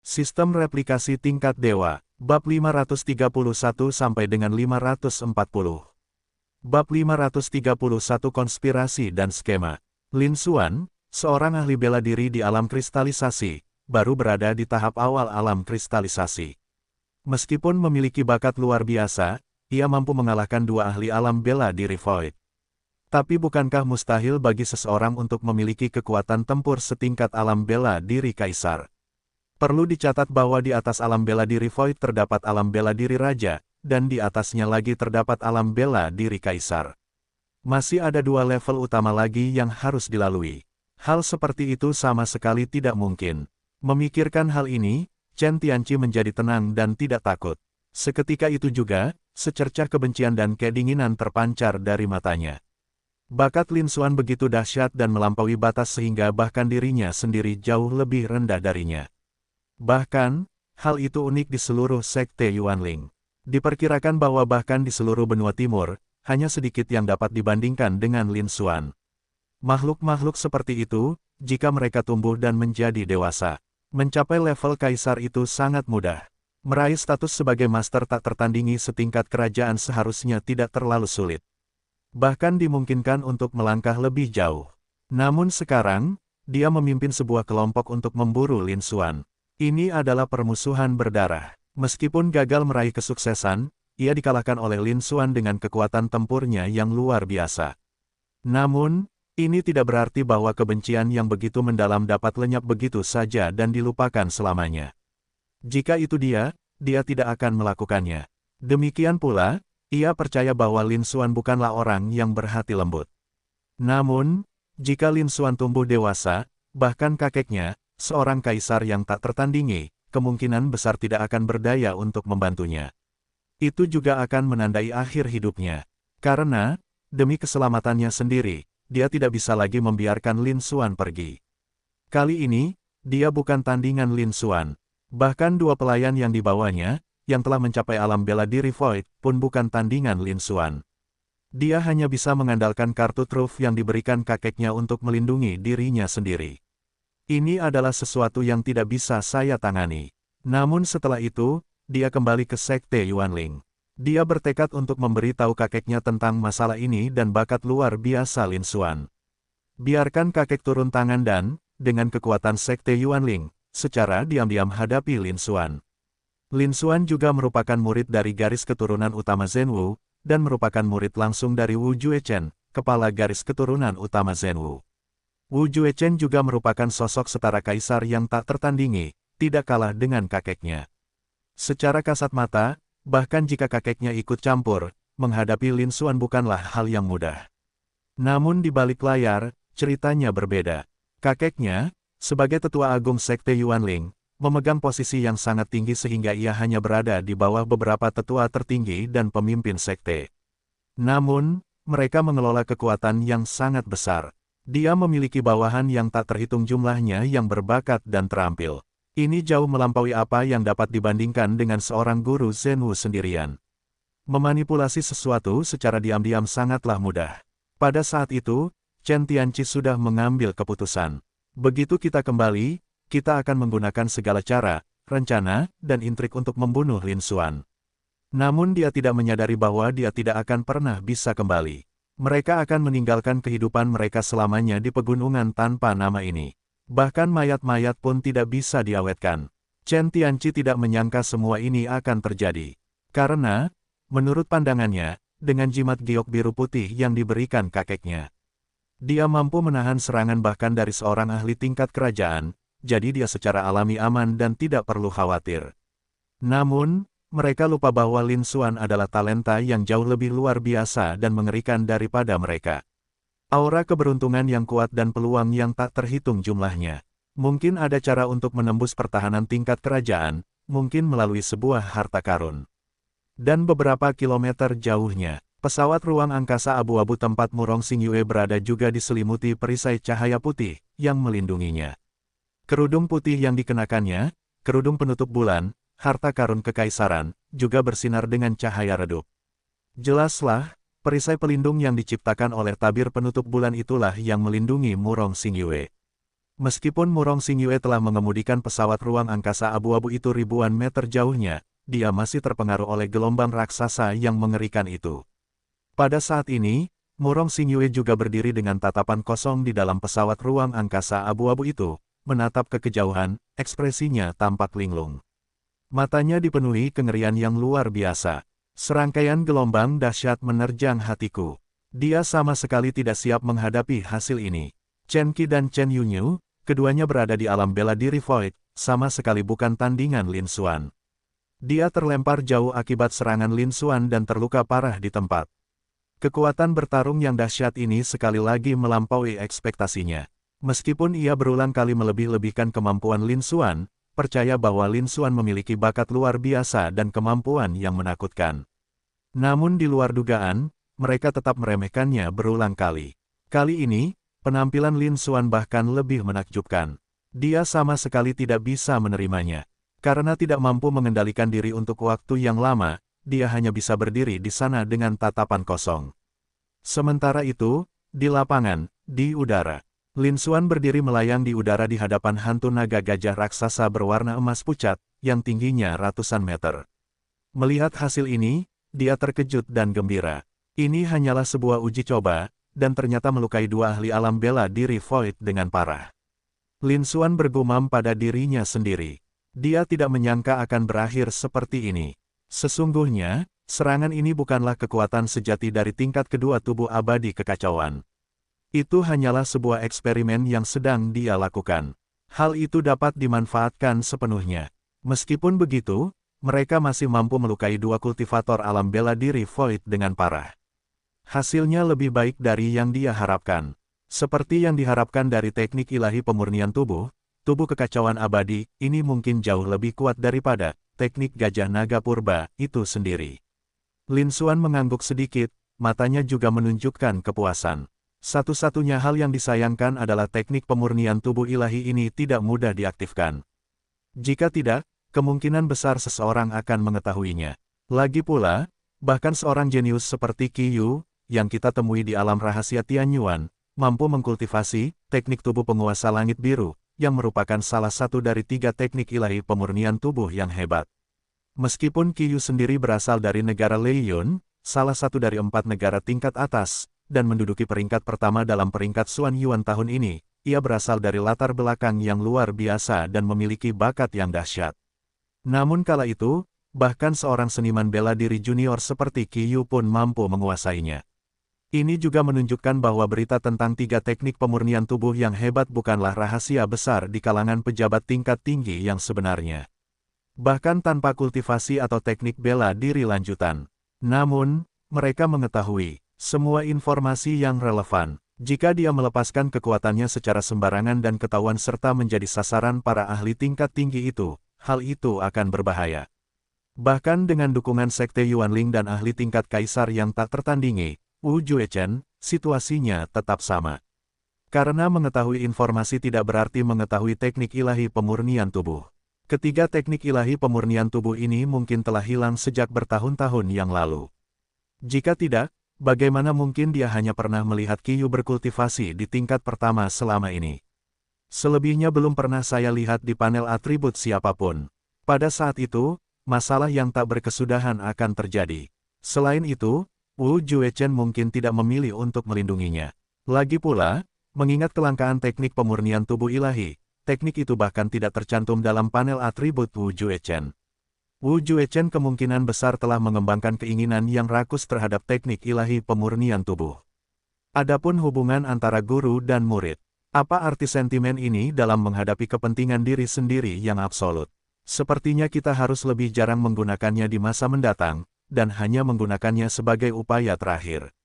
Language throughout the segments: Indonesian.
Sistem replikasi tingkat dewa, bab 531 sampai dengan 540. Bab 531 konspirasi dan skema. Lin Xuan, seorang ahli bela diri di alam kristalisasi, baru berada di tahap awal alam kristalisasi. Meskipun memiliki bakat luar biasa, ia mampu mengalahkan dua ahli alam bela diri Void. Tapi bukankah mustahil bagi seseorang untuk memiliki kekuatan tempur setingkat alam bela diri kaisar? Perlu dicatat bahwa di atas alam bela diri Void terdapat alam bela diri raja, dan di atasnya lagi terdapat alam bela diri kaisar. Masih ada dua level utama lagi yang harus dilalui. Hal seperti itu sama sekali tidak mungkin. Memikirkan hal ini, Chen Tianqi menjadi tenang dan tidak takut. Seketika itu juga, secercah kebencian dan kedinginan terpancar dari matanya. Bakat Lin Xuan begitu dahsyat dan melampaui batas sehingga bahkan dirinya sendiri jauh lebih rendah darinya. Bahkan, hal itu unik di seluruh sekte Yuanling. Diperkirakan bahwa bahkan di seluruh benua timur, hanya sedikit yang dapat dibandingkan dengan Lin Xuan. Makhluk-makhluk seperti itu, jika mereka tumbuh dan menjadi dewasa, mencapai level kaisar itu sangat mudah. Meraih status sebagai master tak tertandingi setingkat kerajaan seharusnya tidak terlalu sulit. Bahkan dimungkinkan untuk melangkah lebih jauh. Namun sekarang, dia memimpin sebuah kelompok untuk memburu Lin Xuan. Ini adalah permusuhan berdarah. Meskipun gagal meraih kesuksesan, ia dikalahkan oleh Lin Xuan dengan kekuatan tempurnya yang luar biasa. Namun, ini tidak berarti bahwa kebencian yang begitu mendalam dapat lenyap begitu saja dan dilupakan selamanya. Jika itu dia tidak akan melakukannya. Demikian pula, ia percaya bahwa Lin Xuan bukanlah orang yang berhati lembut. Namun, jika Lin Xuan tumbuh dewasa, bahkan kakeknya, seorang kaisar yang tak tertandingi, kemungkinan besar tidak akan berdaya untuk membantunya. Itu juga akan menandai akhir hidupnya. Karena, demi keselamatannya sendiri, dia tidak bisa lagi membiarkan Lin Xuan pergi. Kali ini, dia bukan tandingan Lin Xuan. Bahkan dua pelayan yang dibawanya, yang telah mencapai alam bela diri Void, pun bukan tandingan Lin Xuan. Dia hanya bisa mengandalkan kartu truf yang diberikan kakeknya untuk melindungi dirinya sendiri. Ini adalah sesuatu yang tidak bisa saya tangani. Namun setelah itu, dia kembali ke sekte Yuanling. Dia bertekad untuk memberitahu kakeknya tentang masalah ini dan bakat luar biasa Lin Xuan. Biarkan kakek turun tangan dan, dengan kekuatan sekte Yuanling, secara diam-diam hadapi Lin Xuan. Lin Xuan juga merupakan murid dari garis keturunan utama Zhenwu, dan merupakan murid langsung dari Wu Juechen, kepala garis keturunan utama Zhenwu. Wu Juechen juga merupakan sosok setara kaisar yang tak tertandingi, tidak kalah dengan kakeknya. Secara kasat mata, bahkan jika kakeknya ikut campur, menghadapi Lin Xuan bukanlah hal yang mudah. Namun di balik layar, ceritanya berbeda. Kakeknya, sebagai tetua agung sekte Yuanling, memegang posisi yang sangat tinggi sehingga ia hanya berada di bawah beberapa tetua tertinggi dan pemimpin sekte. Namun, mereka mengelola kekuatan yang sangat besar. Dia memiliki bawahan yang tak terhitung jumlahnya yang berbakat dan terampil. Ini jauh melampaui apa yang dapat dibandingkan dengan seorang guru Zhenwu sendirian. Memanipulasi sesuatu secara diam-diam sangatlah mudah. Pada saat itu, Chen Tianqi sudah mengambil keputusan. Begitu kita kembali, kita akan menggunakan segala cara, rencana, dan intrik untuk membunuh Lin Xuan. Namun dia tidak menyadari bahwa dia tidak akan pernah bisa kembali. Mereka akan meninggalkan kehidupan mereka selamanya di pegunungan tanpa nama ini. Bahkan mayat-mayat pun tidak bisa diawetkan. Chen Tianqi tidak menyangka semua ini akan terjadi. Karena, menurut pandangannya, dengan jimat giok biru putih yang diberikan kakeknya, dia mampu menahan serangan bahkan dari seorang ahli tingkat kerajaan, jadi dia secara alami aman dan tidak perlu khawatir. Namun, mereka lupa bahwa Lin Xuan adalah talenta yang jauh lebih luar biasa dan mengerikan daripada mereka. Aura keberuntungan yang kuat dan peluang yang tak terhitung jumlahnya. Mungkin ada cara untuk menembus pertahanan tingkat kerajaan, mungkin melalui sebuah harta karun. Dan beberapa kilometer jauhnya, pesawat ruang angkasa abu-abu tempat Murong Xingyue berada juga diselimuti perisai cahaya putih yang melindunginya. Kerudung putih yang dikenakannya, kerudung penutup bulan, harta karun kekaisaran, juga bersinar dengan cahaya redup. Jelaslah, perisai pelindung yang diciptakan oleh tabir penutup bulan itulah yang melindungi Murong Xingyue. Meskipun Murong Xingyue telah mengemudikan pesawat ruang angkasa abu-abu itu ribuan meter jauhnya, dia masih terpengaruh oleh gelombang raksasa yang mengerikan itu. Pada saat ini, Murong Xingyue juga berdiri dengan tatapan kosong di dalam pesawat ruang angkasa abu-abu itu, menatap ke kejauhan, ekspresinya tampak linglung. Matanya dipenuhi kengerian yang luar biasa. Serangkaian gelombang dahsyat menerjang hatiku. Dia sama sekali tidak siap menghadapi hasil ini. Chen Qi dan Chen Yunyu, keduanya berada di alam bela diri Void, sama sekali bukan tandingan Lin Xuan. Dia terlempar jauh akibat serangan Lin Xuan dan terluka parah di tempat. Kekuatan bertarung yang dahsyat ini sekali lagi melampaui ekspektasinya. Meskipun ia berulang kali melebih-lebihkan kemampuan Lin Xuan, percaya bahwa Lin Xuan memiliki bakat luar biasa dan kemampuan yang menakutkan. Namun di luar dugaan, mereka tetap meremehkannya berulang kali. Kali ini, penampilan Lin Xuan bahkan lebih menakjubkan. Dia sama sekali tidak bisa menerimanya. Karena tidak mampu mengendalikan diri untuk waktu yang lama, dia hanya bisa berdiri di sana dengan tatapan kosong. Sementara itu, di lapangan, di udara, Lin Xuan berdiri melayang di udara di hadapan hantu naga gajah raksasa berwarna emas pucat, yang tingginya ratusan meter. Melihat hasil ini, dia terkejut dan gembira. Ini hanyalah sebuah uji coba, dan ternyata melukai dua ahli alam bela diri Void dengan parah. Lin Xuan bergumam pada dirinya sendiri. Dia tidak menyangka akan berakhir seperti ini. Sesungguhnya, serangan ini bukanlah kekuatan sejati dari tingkat kedua tubuh abadi kekacauan. Itu hanyalah sebuah eksperimen yang sedang dia lakukan. Hal itu dapat dimanfaatkan sepenuhnya. Meskipun begitu, mereka masih mampu melukai dua kultivator alam bela diri Void dengan parah. Hasilnya lebih baik dari yang dia harapkan. Seperti yang diharapkan dari teknik ilahi pemurnian tubuh kekacauan abadi, ini mungkin jauh lebih kuat daripada teknik gajah naga purba itu sendiri. Lin Xuan mengangguk sedikit, matanya juga menunjukkan kepuasan. Satu-satunya hal yang disayangkan adalah teknik pemurnian tubuh ilahi ini tidak mudah diaktifkan. Jika tidak, kemungkinan besar seseorang akan mengetahuinya. Lagi pula, bahkan seorang jenius seperti Qi Yu, yang kita temui di alam rahasia Tianyuan, mampu mengkultivasi teknik tubuh penguasa langit biru, yang merupakan salah satu dari 3 teknik ilahi pemurnian tubuh yang hebat. Meskipun Qi Yu sendiri berasal dari negara Leiyun, salah satu dari 4 negara tingkat atas, dan menduduki peringkat pertama dalam peringkat Xuan Yuan tahun ini, ia berasal dari latar belakang yang luar biasa dan memiliki bakat yang dahsyat. Namun kala itu, bahkan seorang seniman bela diri junior seperti Qi Yu pun mampu menguasainya. Ini juga menunjukkan bahwa berita tentang 3 teknik pemurnian tubuh yang hebat bukanlah rahasia besar di kalangan pejabat tingkat tinggi yang sebenarnya. Bahkan tanpa kultivasi atau teknik bela diri lanjutan. Namun, mereka mengetahui semua informasi yang relevan. Jika dia melepaskan kekuatannya secara sembarangan dan ketahuan serta menjadi sasaran para ahli tingkat tinggi itu, hal itu akan berbahaya. Bahkan dengan dukungan Sekte Yuanling dan ahli tingkat kaisar yang tak tertandingi, Wu Juechen, situasinya tetap sama. Karena mengetahui informasi tidak berarti mengetahui teknik ilahi pemurnian tubuh. Ketiga teknik ilahi pemurnian tubuh ini mungkin telah hilang sejak bertahun-tahun yang lalu. Jika tidak, bagaimana mungkin dia hanya pernah melihat Qi Yu berkultivasi di tingkat pertama selama ini? Selebihnya belum pernah saya lihat di panel atribut siapapun. Pada saat itu, masalah yang tak berkesudahan akan terjadi. Selain itu, Wu Juechen mungkin tidak memilih untuk melindunginya. Lagi pula, mengingat kelangkaan teknik pemurnian tubuh ilahi, teknik itu bahkan tidak tercantum dalam panel atribut Wu Juechen. Wu Juechen kemungkinan besar telah mengembangkan keinginan yang rakus terhadap teknik ilahi pemurnian tubuh. Adapun hubungan antara guru dan murid, apa arti sentimen ini dalam menghadapi kepentingan diri sendiri yang absolut? Sepertinya kita harus lebih jarang menggunakannya di masa mendatang, dan hanya menggunakannya sebagai upaya terakhir.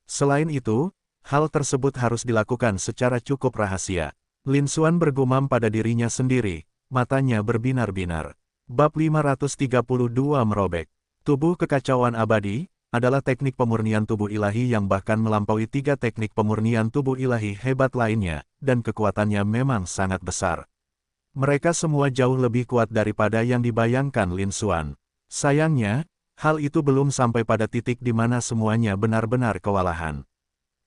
Selain itu, hal tersebut harus dilakukan secara cukup rahasia. Lin Xuan bergumam pada dirinya sendiri, matanya berbinar-binar. Bab 532 merobek. Tubuh kekacauan abadi, adalah teknik pemurnian tubuh ilahi yang bahkan melampaui 3 teknik pemurnian tubuh ilahi hebat lainnya, dan kekuatannya memang sangat besar. Mereka semua jauh lebih kuat daripada yang dibayangkan Lin Xuan. Sayangnya, hal itu belum sampai pada titik di mana semuanya benar-benar kewalahan.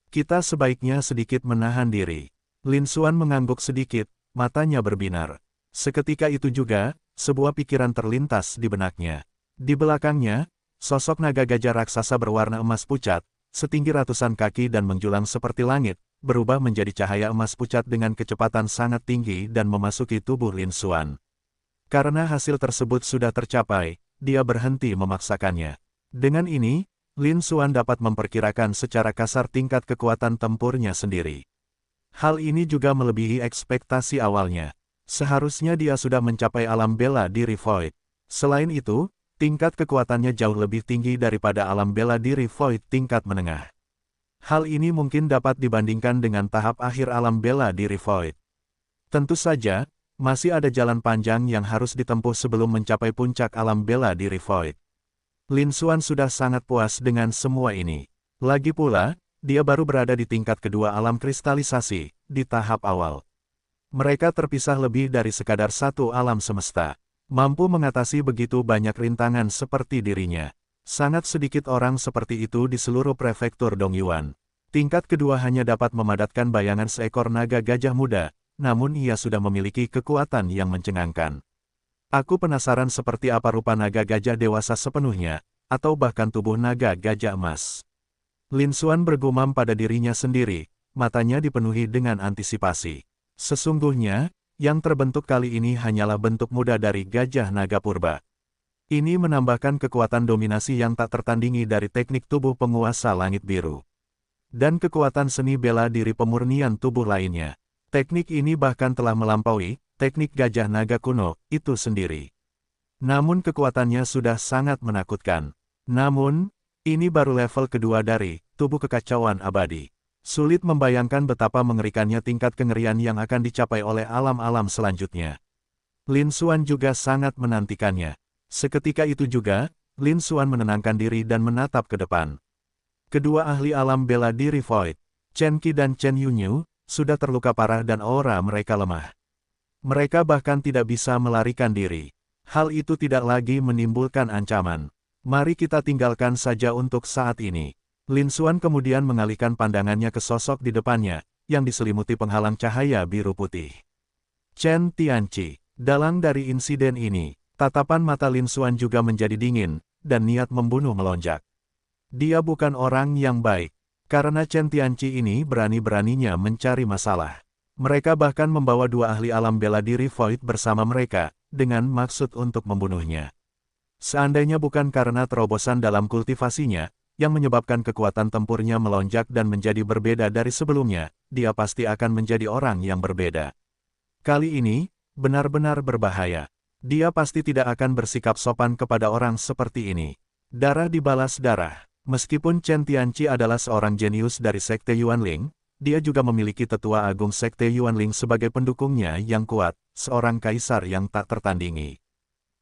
Kita sebaiknya sedikit menahan diri. Lin Xuan mengangguk sedikit, matanya berbinar. Seketika itu juga, sebuah pikiran terlintas di benaknya. Di belakangnya, sosok naga gajah raksasa berwarna emas pucat, setinggi ratusan kaki dan menjulang seperti langit, berubah menjadi cahaya emas pucat dengan kecepatan sangat tinggi dan memasuki tubuh Lin Xuan. Karena hasil tersebut sudah tercapai, dia berhenti memaksakannya. Dengan ini, Lin Xuan dapat memperkirakan secara kasar tingkat kekuatan tempurnya sendiri. Hal ini juga melebihi ekspektasi awalnya. Seharusnya dia sudah mencapai alam bela diri Void. Selain itu, tingkat kekuatannya jauh lebih tinggi daripada alam bela diri Void tingkat menengah. Hal ini mungkin dapat dibandingkan dengan tahap akhir alam bela diri Void. Tentu saja, masih ada jalan panjang yang harus ditempuh sebelum mencapai puncak alam bela diri Void. Lin Xuan sudah sangat puas dengan semua ini. Lagi pula, dia baru berada di tingkat kedua alam kristalisasi, di tahap awal. Mereka terpisah lebih dari sekadar satu alam semesta. Mampu mengatasi begitu banyak rintangan seperti dirinya. Sangat sedikit orang seperti itu di seluruh prefektur Dongyuan. Tingkat kedua hanya dapat memadatkan bayangan seekor naga gajah muda, namun ia sudah memiliki kekuatan yang mencengangkan. Aku penasaran seperti apa rupa naga gajah dewasa sepenuhnya, atau bahkan tubuh naga gajah emas. Lin Xuan bergumam pada dirinya sendiri, matanya dipenuhi dengan antisipasi. Sesungguhnya, yang terbentuk kali ini hanyalah bentuk muda dari gajah naga purba. Ini menambahkan kekuatan dominasi yang tak tertandingi dari teknik tubuh penguasa langit biru. Dan kekuatan seni bela diri pemurnian tubuh lainnya. Teknik ini bahkan telah melampaui teknik gajah naga kuno itu sendiri. Namun kekuatannya sudah sangat menakutkan. Namun, ini baru level kedua dari tubuh kekacauan abadi. Sulit membayangkan betapa mengerikannya tingkat kengerian yang akan dicapai oleh alam-alam selanjutnya. Lin Xuan juga sangat menantikannya. Seketika itu juga, Lin Xuan menenangkan diri dan menatap ke depan. Kedua ahli alam bela diri Void, Chen Qi dan Chen Yunyu, sudah terluka parah dan aura mereka lemah. Mereka bahkan tidak bisa melarikan diri. Hal itu tidak lagi menimbulkan ancaman. Mari kita tinggalkan saja untuk saat ini. Lin Xuan kemudian mengalihkan pandangannya ke sosok di depannya, yang diselimuti penghalang cahaya biru putih. Chen Tianqi. Dalang dari insiden ini, tatapan mata Lin Xuan juga menjadi dingin, dan niat membunuh melonjak. Dia bukan orang yang baik, karena Chen Tianqi ini berani-beraninya mencari masalah. Mereka bahkan membawa dua ahli alam bela diri Void bersama mereka, dengan maksud untuk membunuhnya. Seandainya bukan karena terobosan dalam kultivasinya, yang menyebabkan kekuatan tempurnya melonjak dan menjadi berbeda dari sebelumnya, dia pasti akan menjadi orang yang berbeda. Kali ini, benar-benar berbahaya. Dia pasti tidak akan bersikap sopan kepada orang seperti ini. Darah dibalas darah. Meskipun Chen Tianqi adalah seorang jenius dari Sekte Yuanling, dia juga memiliki tetua agung Sekte Yuanling sebagai pendukungnya yang kuat, seorang kaisar yang tak tertandingi.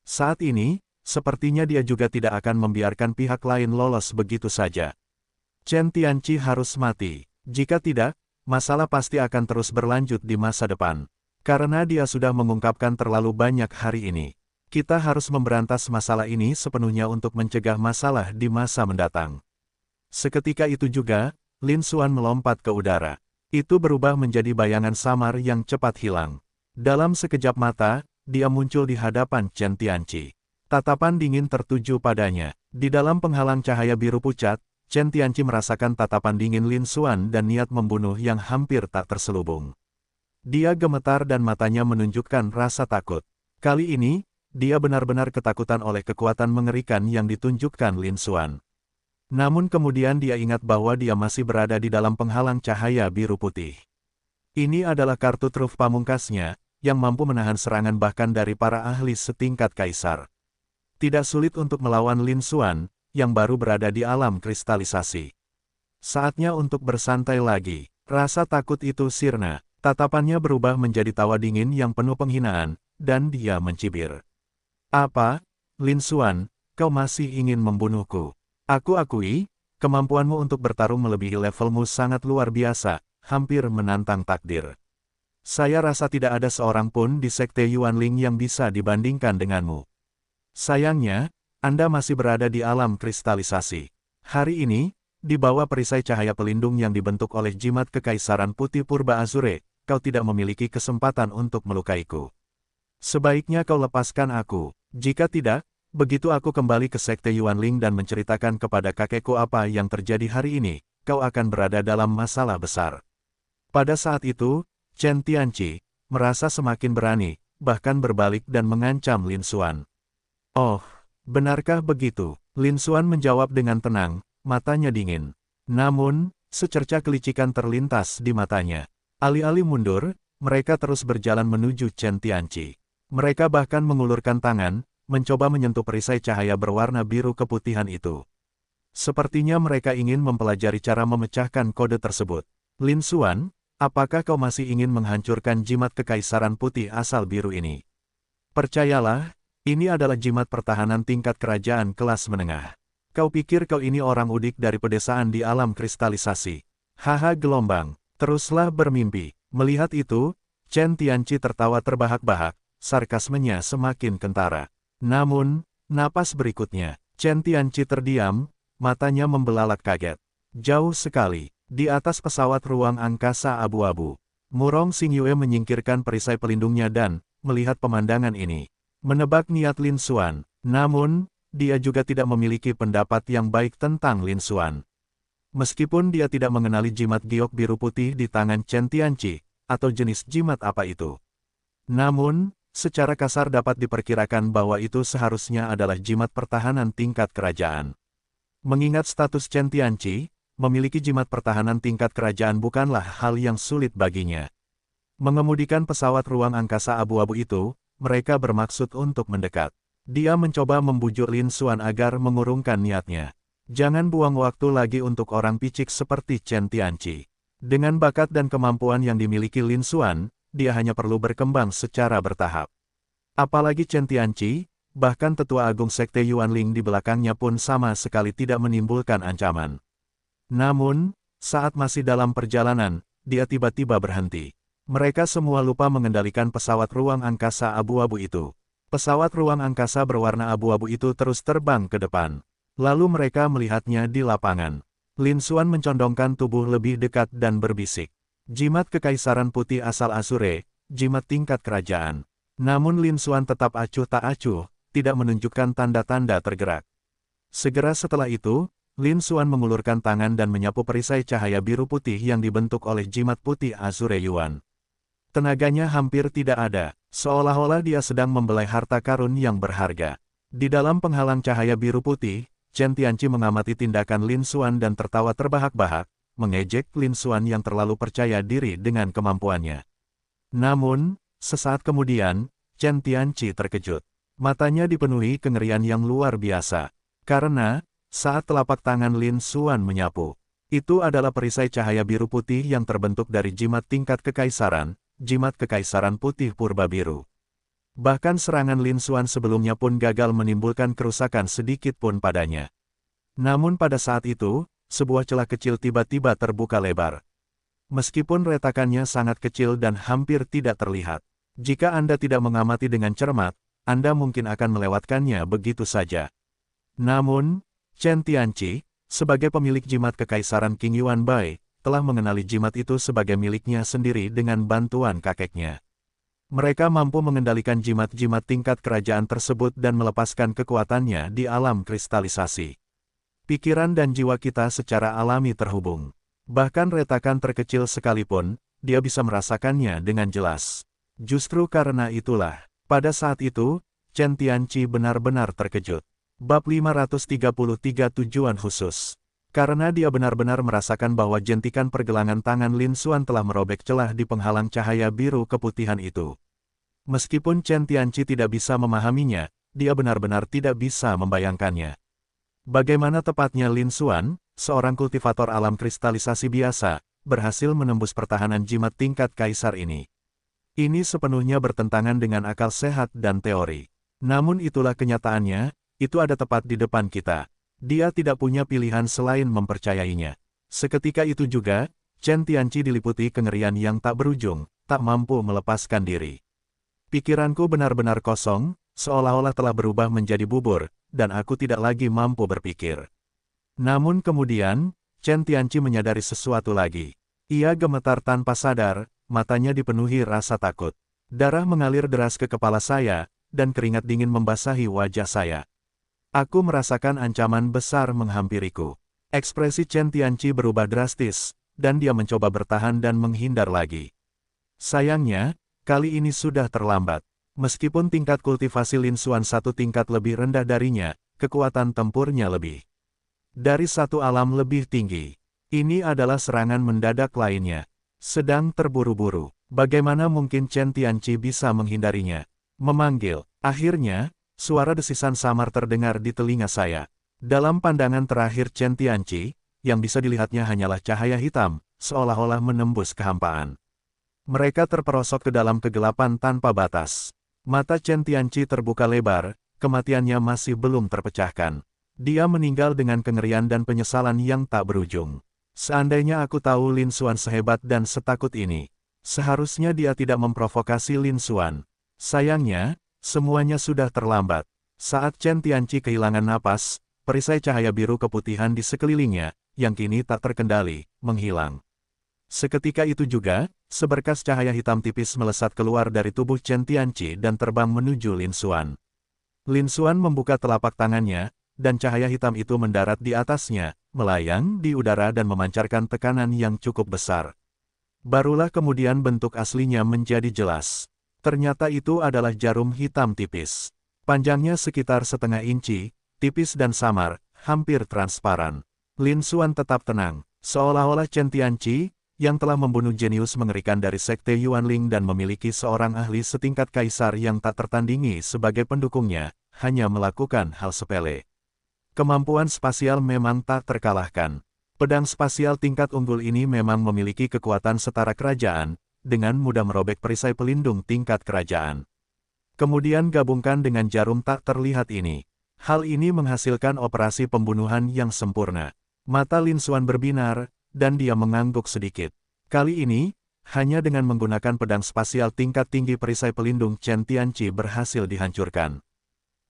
Saat ini, sepertinya dia juga tidak akan membiarkan pihak lain lolos begitu saja. Chen Tianqi harus mati. Jika tidak, masalah pasti akan terus berlanjut di masa depan. Karena dia sudah mengungkapkan terlalu banyak hari ini. Kita harus memberantas masalah ini sepenuhnya untuk mencegah masalah di masa mendatang. Seketika itu juga, Lin Xuan melompat ke udara. Itu berubah menjadi bayangan samar yang cepat hilang. Dalam sekejap mata, dia muncul di hadapan Chen Tianqi. Tatapan dingin tertuju padanya. Di dalam penghalang cahaya biru pucat, Chen Tianqi merasakan tatapan dingin Lin Xuan dan niat membunuh yang hampir tak terselubung. Dia gemetar dan matanya menunjukkan rasa takut. Kali ini, dia benar-benar ketakutan oleh kekuatan mengerikan yang ditunjukkan Lin Xuan. Namun kemudian dia ingat bahwa dia masih berada di dalam penghalang cahaya biru putih. Ini adalah kartu truf pamungkasnya, yang mampu menahan serangan bahkan dari para ahli setingkat kaisar. Tidak sulit untuk melawan Lin Xuan, yang baru berada di alam kristalisasi. Saatnya untuk bersantai lagi. Rasa takut itu sirna. Tatapannya berubah menjadi tawa dingin yang penuh penghinaan, dan dia mencibir. Apa, Lin Xuan, kau masih ingin membunuhku? Aku akui, kemampuanmu untuk bertarung melebihi levelmu sangat luar biasa, hampir menantang takdir. Saya rasa tidak ada seorang pun di Sekte Yuanling yang bisa dibandingkan denganmu. Sayangnya, Anda masih berada di alam kristalisasi. Hari ini, di bawah perisai cahaya pelindung yang dibentuk oleh jimat Kekaisaran Putih Purba Azure, kau tidak memiliki kesempatan untuk melukaiku. Sebaiknya kau lepaskan aku. Jika tidak, begitu aku kembali ke Sekte Yuanling dan menceritakan kepada kakekku apa yang terjadi hari ini, kau akan berada dalam masalah besar. Pada saat itu, Chen Tianqi merasa semakin berani, bahkan berbalik dan mengancam Lin Xuan. Oh, benarkah begitu? Lin Xuan menjawab dengan tenang, matanya dingin. Namun, secerca kelicikan terlintas di matanya. Alih-alih mundur, mereka terus berjalan menuju Chen Tianqi. Mereka bahkan mengulurkan tangan, mencoba menyentuh perisai cahaya berwarna biru keputihan itu. Sepertinya mereka ingin mempelajari cara memecahkan kode tersebut. Lin Xuan, apakah kau masih ingin menghancurkan jimat kekaisaran putih asal biru ini? Percayalah, ini adalah jimat pertahanan tingkat kerajaan kelas menengah. Kau pikir kau ini orang udik dari pedesaan di alam kristalisasi? Haha gelombang, teruslah bermimpi. Melihat itu, Chen Tianqi tertawa terbahak-bahak, sarkasmenya semakin kentara. Namun, napas berikutnya, Chen Tianqi terdiam, matanya membelalak kaget. Jauh sekali, di atas pesawat ruang angkasa abu-abu, Murong Xingyue menyingkirkan perisai pelindungnya dan melihat pemandangan ini. Menebak niat Lin Xuan, namun, dia juga tidak memiliki pendapat yang baik tentang Lin Xuan. Meskipun dia tidak mengenali jimat giok biru putih di tangan Chen Tianqi, atau jenis jimat apa itu. Namun, secara kasar dapat diperkirakan bahwa itu seharusnya adalah jimat pertahanan tingkat kerajaan. Mengingat status Chen Tianqi, memiliki jimat pertahanan tingkat kerajaan bukanlah hal yang sulit baginya. Mengemudikan pesawat ruang angkasa abu-abu itu, mereka bermaksud untuk mendekat. Dia mencoba membujuk Lin Xuan agar mengurungkan niatnya. Jangan buang waktu lagi untuk orang picik seperti Chen Tianqi. Dengan bakat dan kemampuan yang dimiliki Lin Xuan, dia hanya perlu berkembang secara bertahap. Apalagi Chen Tianqi, bahkan tetua agung Sekte Yuanling di belakangnya pun sama sekali tidak menimbulkan ancaman. Namun, saat masih dalam perjalanan, dia tiba-tiba berhenti. Mereka semua lupa mengendalikan pesawat ruang angkasa abu-abu itu. Pesawat ruang angkasa berwarna abu-abu itu terus terbang ke depan. Lalu mereka melihatnya di lapangan. Lin Xuan mencondongkan tubuh lebih dekat dan berbisik. Jimat kekaisaran putih asal Asure, jimat tingkat kerajaan. Namun Lin Xuan tetap acuh tak acuh, tidak menunjukkan tanda-tanda tergerak. Segera setelah itu, Lin Xuan mengulurkan tangan dan menyapu perisai cahaya biru putih yang dibentuk oleh jimat putih Azure Yuan. Tenaganya hampir tidak ada, seolah-olah dia sedang membelai harta karun yang berharga. Di dalam penghalang cahaya biru putih, Chen Tianqi mengamati tindakan Lin Xuan dan tertawa terbahak-bahak, mengejek Lin Xuan yang terlalu percaya diri dengan kemampuannya. Namun, sesaat kemudian, Chen Tianqi terkejut. Matanya dipenuhi kengerian yang luar biasa. Karena, saat telapak tangan Lin Xuan menyapu, itu adalah perisai cahaya biru putih yang terbentuk dari jimat tingkat kekaisaran, jimat kekaisaran putih purba biru. Bahkan serangan Lin Xuan sebelumnya pun gagal menimbulkan kerusakan sedikit pun padanya. Namun pada saat itu, sebuah celah kecil tiba-tiba terbuka lebar. Meskipun retakannya sangat kecil dan hampir tidak terlihat, jika Anda tidak mengamati dengan cermat, Anda mungkin akan melewatkannya begitu saja. Namun, Chen Tianqi, sebagai pemilik jimat kekaisaran King Yuan Bai, telah mengenali jimat itu sebagai miliknya sendiri dengan bantuan kakeknya. Mereka mampu mengendalikan jimat-jimat tingkat kerajaan tersebut dan melepaskan kekuatannya di alam kristalisasi. Pikiran dan jiwa kita secara alami terhubung. Bahkan retakan terkecil sekalipun, dia bisa merasakannya dengan jelas. Justru karena itulah, pada saat itu, Chen Tianqi benar-benar terkejut. Bab 533 Tujuan Khusus. Karena dia benar-benar merasakan bahwa jentikan pergelangan tangan Lin Xuan telah merobek celah di penghalang cahaya biru keputihan itu. Meskipun Chen Tianqi tidak bisa memahaminya, dia benar-benar tidak bisa membayangkannya. Bagaimana tepatnya Lin Xuan, seorang kultivator alam kristalisasi biasa, berhasil menembus pertahanan jimat tingkat kaisar ini. Ini sepenuhnya bertentangan dengan akal sehat dan teori. Namun itulah kenyataannya, itu ada tepat di depan kita. Dia tidak punya pilihan selain mempercayainya. Seketika itu juga, Chen Tianqi diliputi kengerian yang tak berujung, tak mampu melepaskan diri. Pikiranku benar-benar kosong, seolah-olah telah berubah menjadi bubur, dan aku tidak lagi mampu berpikir. Namun kemudian, Chen Tianqi menyadari sesuatu lagi. Ia gemetar tanpa sadar, matanya dipenuhi rasa takut. Darah mengalir deras ke kepala saya, dan keringat dingin membasahi wajah saya. Aku merasakan ancaman besar menghampiriku. Ekspresi Chen Tianqi berubah drastis, dan dia mencoba bertahan dan menghindar lagi. Sayangnya, kali ini sudah terlambat. Meskipun tingkat kultivasi Lin Xuan satu tingkat lebih rendah darinya, kekuatan tempurnya lebih dari satu alam lebih tinggi. Ini adalah serangan mendadak lainnya. Sedang terburu-buru. Bagaimana mungkin Chen Tianqi bisa menghindarinya? Memanggil. Akhirnya, suara desisan samar terdengar di telinga saya. Dalam pandangan terakhir Chen Tianqi, yang bisa dilihatnya hanyalah cahaya hitam, seolah-olah menembus kehampaan. Mereka terperosok ke dalam kegelapan tanpa batas. Mata Chen Tianqi terbuka lebar, kematiannya masih belum terpecahkan. Dia meninggal dengan kengerian dan penyesalan yang tak berujung. Seandainya aku tahu Lin Xuan sehebat dan setakut ini, seharusnya dia tidak memprovokasi Lin Xuan. Sayangnya, semuanya sudah terlambat. Saat Chen Tianqi kehilangan napas, perisai cahaya biru keputihan di sekelilingnya, yang kini tak terkendali, menghilang. Seketika itu juga, seberkas cahaya hitam tipis melesat keluar dari tubuh Chen Tianqi dan terbang menuju Lin Xuan. Lin Xuan membuka telapak tangannya, dan cahaya hitam itu mendarat di atasnya, melayang di udara dan memancarkan tekanan yang cukup besar. Barulah kemudian bentuk aslinya menjadi jelas. Ternyata itu adalah jarum hitam tipis. Panjangnya sekitar setengah inci, tipis dan samar, hampir transparan. Lin Xuan tetap tenang, seolah-olah Chen Tianqi, yang telah membunuh jenius mengerikan dari Sekte Yuanling dan memiliki seorang ahli setingkat kaisar yang tak tertandingi sebagai pendukungnya, hanya melakukan hal sepele. Kemampuan spasial memang tak terkalahkan. Pedang spasial tingkat unggul ini memang memiliki kekuatan setara kerajaan, dengan mudah merobek perisai pelindung tingkat kerajaan. Kemudian gabungkan dengan jarum tak terlihat ini. Hal ini menghasilkan operasi pembunuhan yang sempurna. Mata Lin Xuan berbinar, dan dia mengangguk sedikit. Kali ini, hanya dengan menggunakan pedang spasial tingkat tinggi perisai pelindung Chen Tianqi berhasil dihancurkan.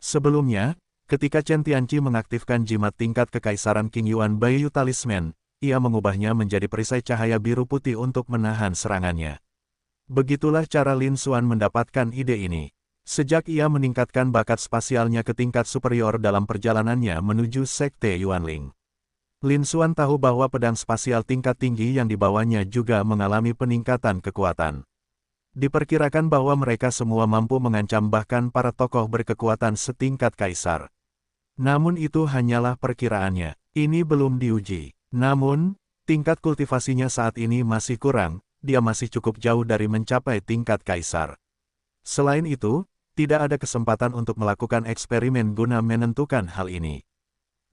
Sebelumnya, ketika Chen Tianqi mengaktifkan jimat tingkat kekaisaran King Yuan Baiyu Talisman, ia mengubahnya menjadi perisai cahaya biru putih untuk menahan serangannya. Begitulah cara Lin Xuan mendapatkan ide ini. Sejak ia meningkatkan bakat spasialnya ke tingkat superior dalam perjalanannya menuju Sekte Yuanling. Lin Xuan tahu bahwa pedang spasial tingkat tinggi yang dibawanya juga mengalami peningkatan kekuatan. Diperkirakan bahwa mereka semua mampu mengancam bahkan para tokoh berkekuatan setingkat kaisar. Namun itu hanyalah perkiraannya. Ini belum diuji. Namun, tingkat kultivasinya saat ini masih kurang, dia masih cukup jauh dari mencapai tingkat kaisar. Selain itu, tidak ada kesempatan untuk melakukan eksperimen guna menentukan hal ini.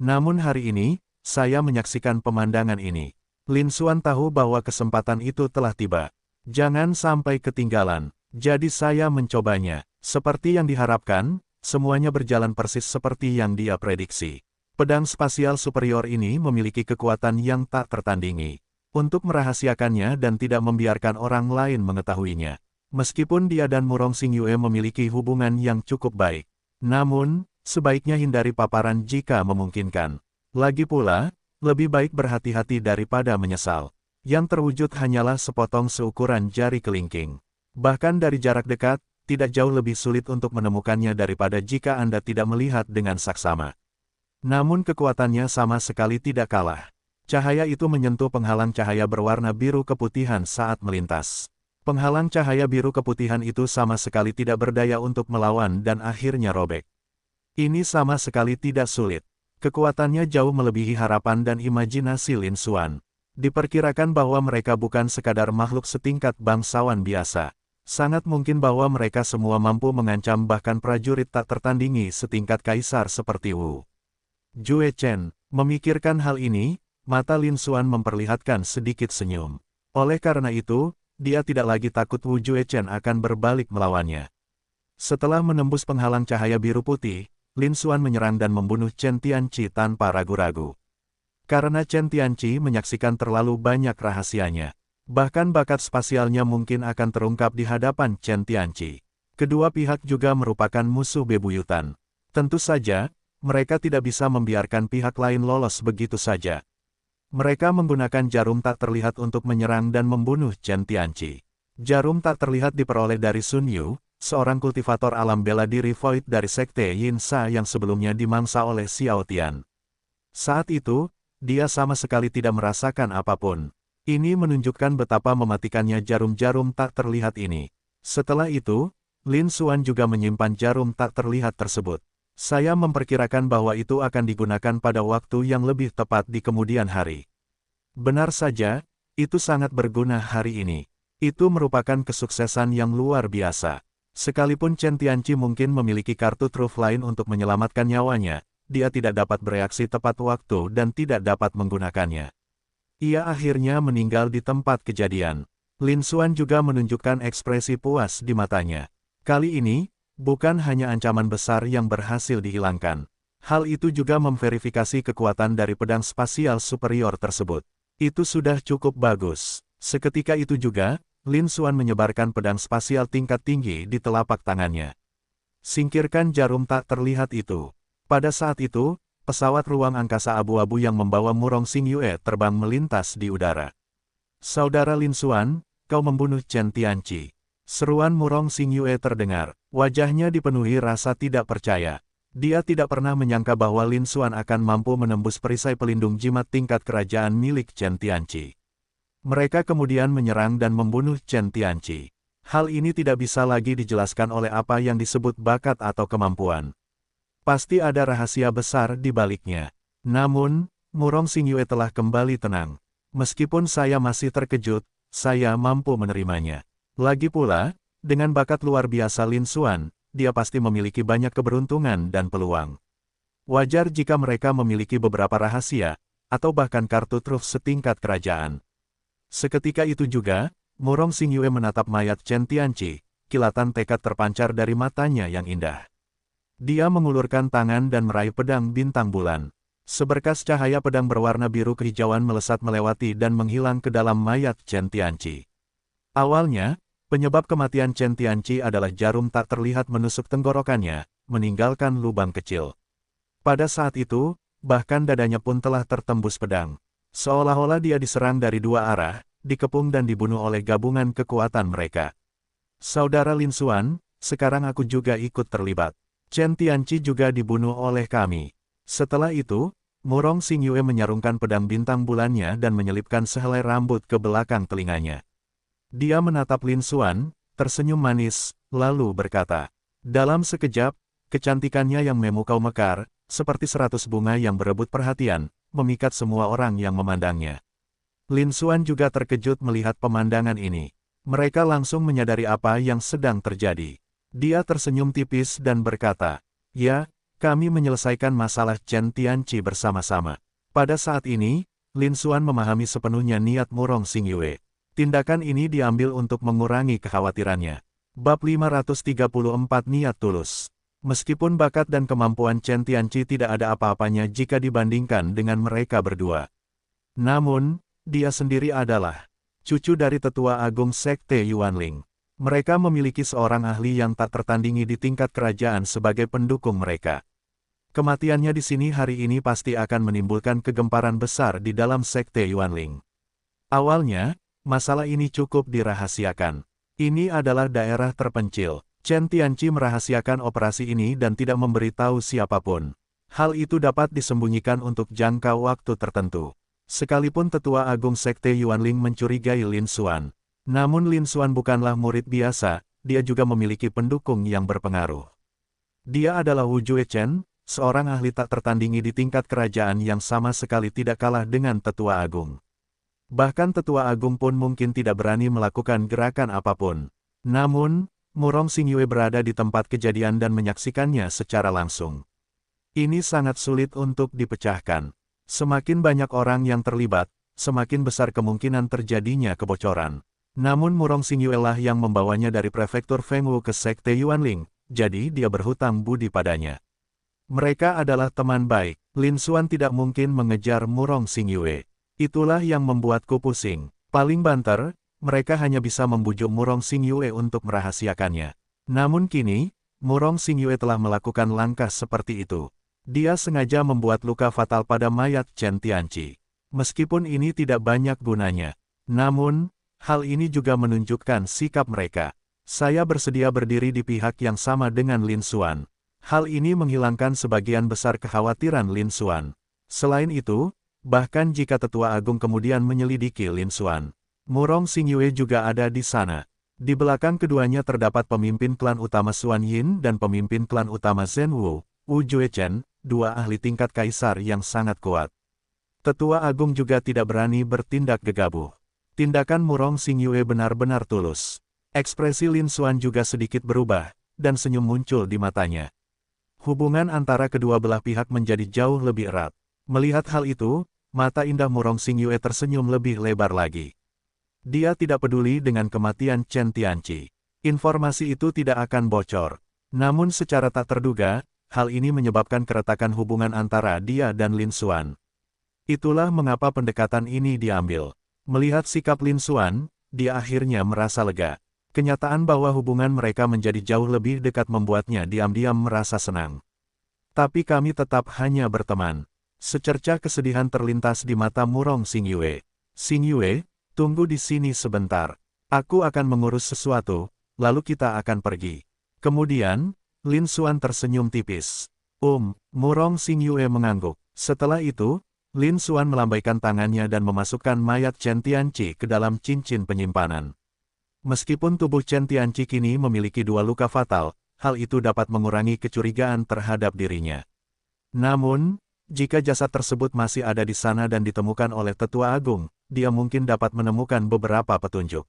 Namun hari ini, saya menyaksikan pemandangan ini. Lin Xuan tahu bahwa kesempatan itu telah tiba. Jangan sampai ketinggalan. Jadi saya mencobanya. Seperti yang diharapkan, semuanya berjalan persis seperti yang dia prediksi. Pedang spasial superior ini memiliki kekuatan yang tak tertandingi. Untuk merahasiakannya dan tidak membiarkan orang lain mengetahuinya. Meskipun dia dan Murong Xingyue memiliki hubungan yang cukup baik. Namun, sebaiknya hindari paparan jika memungkinkan. Lagi pula, lebih baik berhati-hati daripada menyesal. Yang terwujud hanyalah sepotong seukuran jari kelingking. Bahkan dari jarak dekat, tidak jauh lebih sulit untuk menemukannya daripada jika Anda tidak melihat dengan saksama. Namun kekuatannya sama sekali tidak kalah. Cahaya itu menyentuh penghalang cahaya berwarna biru keputihan saat melintas. Penghalang cahaya biru keputihan itu sama sekali tidak berdaya untuk melawan dan akhirnya robek. Ini sama sekali tidak sulit. Kekuatannya jauh melebihi harapan dan imajinasi Lin Xuan. Diperkirakan bahwa mereka bukan sekadar makhluk setingkat bangsawan biasa. Sangat mungkin bahwa mereka semua mampu mengancam bahkan prajurit tak tertandingi setingkat kaisar seperti Wu Jue Chen. Memikirkan hal ini, mata Lin Xuan memperlihatkan sedikit senyum. Oleh karena itu, dia tidak lagi takut Wu Jue Chen akan berbalik melawannya. Setelah menembus penghalang cahaya biru putih, Lin Xuan menyerang dan membunuh Chen Tianqi tanpa ragu-ragu. Karena Chen Tianqi menyaksikan terlalu banyak rahasianya. Bahkan bakat spasialnya mungkin akan terungkap di hadapan Chen Tianqi. Kedua pihak juga merupakan musuh bebuyutan. Tentu saja, mereka tidak bisa membiarkan pihak lain lolos begitu saja. Mereka menggunakan jarum tak terlihat untuk menyerang dan membunuh Chen Tianqi. Jarum tak terlihat diperoleh dari Sun Yu, seorang kultivator alam bela diri Void dari Sekte Yin Sha yang sebelumnya dimangsa oleh Xiao Tian. Saat itu, dia sama sekali tidak merasakan apapun. Ini menunjukkan betapa mematikannya jarum-jarum tak terlihat ini. Setelah itu, Lin Xuan juga menyimpan jarum tak terlihat tersebut. Saya memperkirakan bahwa itu akan digunakan pada waktu yang lebih tepat di kemudian hari. Benar saja, itu sangat berguna hari ini. Itu merupakan kesuksesan yang luar biasa. Sekalipun Chen Tianqi mungkin memiliki kartu truf lain untuk menyelamatkan nyawanya, dia tidak dapat bereaksi tepat waktu dan tidak dapat menggunakannya. Ia akhirnya meninggal di tempat kejadian. Lin Xuan juga menunjukkan ekspresi puas di matanya. Kali ini, bukan hanya ancaman besar yang berhasil dihilangkan. Hal itu juga memverifikasi kekuatan dari pedang spasial superior tersebut. Itu sudah cukup bagus. Seketika itu juga, Lin Xuan menyebarkan pedang spasial tingkat tinggi di telapak tangannya. Singkirkan jarum tak terlihat itu. Pada saat itu, pesawat ruang angkasa abu-abu yang membawa Murong Xingyue terbang melintas di udara. Saudara Lin Xuan, kau membunuh Chen Tianqi. Seruan Murong Xingyue terdengar. Wajahnya dipenuhi rasa tidak percaya. Dia tidak pernah menyangka bahwa Lin Xuan akan mampu menembus perisai pelindung jimat tingkat kerajaan milik Chen Tianqi. Mereka kemudian menyerang dan membunuh Chen Tianqi. Hal ini tidak bisa lagi dijelaskan oleh apa yang disebut bakat atau kemampuan. Pasti ada rahasia besar di baliknya. Namun, Murong Xingyue telah kembali tenang. Meskipun saya masih terkejut, saya mampu menerimanya. Lagi pula, dengan bakat luar biasa Lin Xuan, dia pasti memiliki banyak keberuntungan dan peluang. Wajar jika mereka memiliki beberapa rahasia, atau bahkan kartu truf setingkat kerajaan. Seketika itu juga, Murong Xingyue menatap mayat Chen Tianqi, kilatan tekad terpancar dari matanya yang indah. Dia mengulurkan tangan dan meraih pedang bintang bulan. Seberkas cahaya pedang berwarna biru kehijauan melesat melewati dan menghilang ke dalam mayat Chen Tianqi. Awalnya, penyebab kematian Chen Tianqi adalah jarum tak terlihat menusuk tenggorokannya, meninggalkan lubang kecil. Pada saat itu, bahkan dadanya pun telah tertembus pedang. Seolah-olah dia diserang dari dua arah, dikepung dan dibunuh oleh gabungan kekuatan mereka. Saudara Lin Xuan, sekarang aku juga ikut terlibat. Chen Tianqi juga dibunuh oleh kami. Setelah itu, Murong Xingyue menyarungkan pedang bintang bulannya dan menyelipkan sehelai rambut ke belakang telinganya. Dia menatap Lin Xuan, tersenyum manis, lalu berkata, dalam sekejap, kecantikannya yang memukau mekar, seperti 100 bunga yang berebut perhatian, memikat semua orang yang memandangnya. Lin Xuan juga terkejut melihat pemandangan ini. Mereka langsung menyadari apa yang sedang terjadi. Dia tersenyum tipis dan berkata, ya, kami menyelesaikan masalah Chen Tianqi bersama-sama. Pada saat ini, Lin Xuan memahami sepenuhnya niat Murong Xingyue. Tindakan ini diambil untuk mengurangi kekhawatirannya. Bab 534 Niat Tulus. Meskipun bakat dan kemampuan Chen Tianqi tidak ada apa-apanya jika dibandingkan dengan mereka berdua. Namun, dia sendiri adalah cucu dari tetua agung Sekte Yuanling. Mereka memiliki seorang ahli yang tak tertandingi di tingkat kerajaan sebagai pendukung mereka. Kematiannya di sini hari ini pasti akan menimbulkan kegemparan besar di dalam Sekte Yuanling. Awalnya, masalah ini cukup dirahasiakan. Ini adalah daerah terpencil. Chen Tianqi merahasiakan operasi ini dan tidak memberitahu siapapun. Hal itu dapat disembunyikan untuk jangka waktu tertentu. Sekalipun tetua agung Sekte Yuanling mencurigai Lin Xuan. Namun Lin Xuan bukanlah murid biasa, dia juga memiliki pendukung yang berpengaruh. Dia adalah Wu Juechen, seorang ahli tak tertandingi di tingkat kerajaan yang sama sekali tidak kalah dengan tetua agung. Bahkan tetua agung pun mungkin tidak berani melakukan gerakan apapun. Namun, Murong Xingyue berada di tempat kejadian dan menyaksikannya secara langsung. Ini sangat sulit untuk dipecahkan. Semakin banyak orang yang terlibat, semakin besar kemungkinan terjadinya kebocoran. Namun Murong Xingyue lah yang membawanya dari prefektur Fengwu ke Sekte Yuanling, jadi dia berhutang budi padanya. Mereka adalah teman baik. Lin Xuan tidak mungkin mengejar Murong Xingyue. Itulah yang membuatku pusing. Paling banter, mereka hanya bisa membujuk Murong Xingyue untuk merahasiakannya. Namun kini, Murong Xingyue telah melakukan langkah seperti itu. Dia sengaja membuat luka fatal pada mayat Chen Tianqi. Meskipun ini tidak banyak gunanya. Namun, Hal ini juga menunjukkan sikap mereka. Saya bersedia berdiri di pihak yang sama dengan Lin Xuan. Hal ini menghilangkan sebagian besar kekhawatiran Lin Xuan. Selain itu, bahkan jika Tetua Agung kemudian menyelidiki Lin Xuan, Murong Xingyue juga ada di sana. Di belakang keduanya terdapat pemimpin klan utama Xuan Yin dan pemimpin klan utama Zhen Wu, Wu Juechen, dua ahli tingkat kaisar yang sangat kuat. Tetua Agung juga tidak berani bertindak gegabah. Tindakan Murong Xingyue benar-benar tulus. Ekspresi Lin Xuan juga sedikit berubah, dan senyum muncul di matanya. Hubungan antara kedua belah pihak menjadi jauh lebih erat. Melihat hal itu, mata indah Murong Xingyue tersenyum lebih lebar lagi. Dia tidak peduli dengan kematian Chen Tianqi. Informasi itu tidak akan bocor. Namun secara tak terduga, hal ini menyebabkan keretakan hubungan antara dia dan Lin Xuan. Itulah mengapa pendekatan ini diambil. Melihat sikap Lin Xuan, dia akhirnya merasa lega. Kenyataan bahwa hubungan mereka menjadi jauh lebih dekat membuatnya diam-diam merasa senang. Tapi kami tetap hanya berteman. Secercah kesedihan terlintas di mata Murong Xingyue. Xingyue, tunggu di sini sebentar. Aku akan mengurus sesuatu, lalu kita akan pergi. Kemudian, Lin Xuan tersenyum tipis. Murong Xingyue mengangguk. Setelah itu, Lin Xuan melambaikan tangannya dan memasukkan mayat Chen Tianqi ke dalam cincin penyimpanan. Meskipun tubuh Chen Tianqi kini memiliki 2 luka fatal, hal itu dapat mengurangi kecurigaan terhadap dirinya. Namun, jika jasad tersebut masih ada di sana dan ditemukan oleh Tetua Agung, dia mungkin dapat menemukan beberapa petunjuk.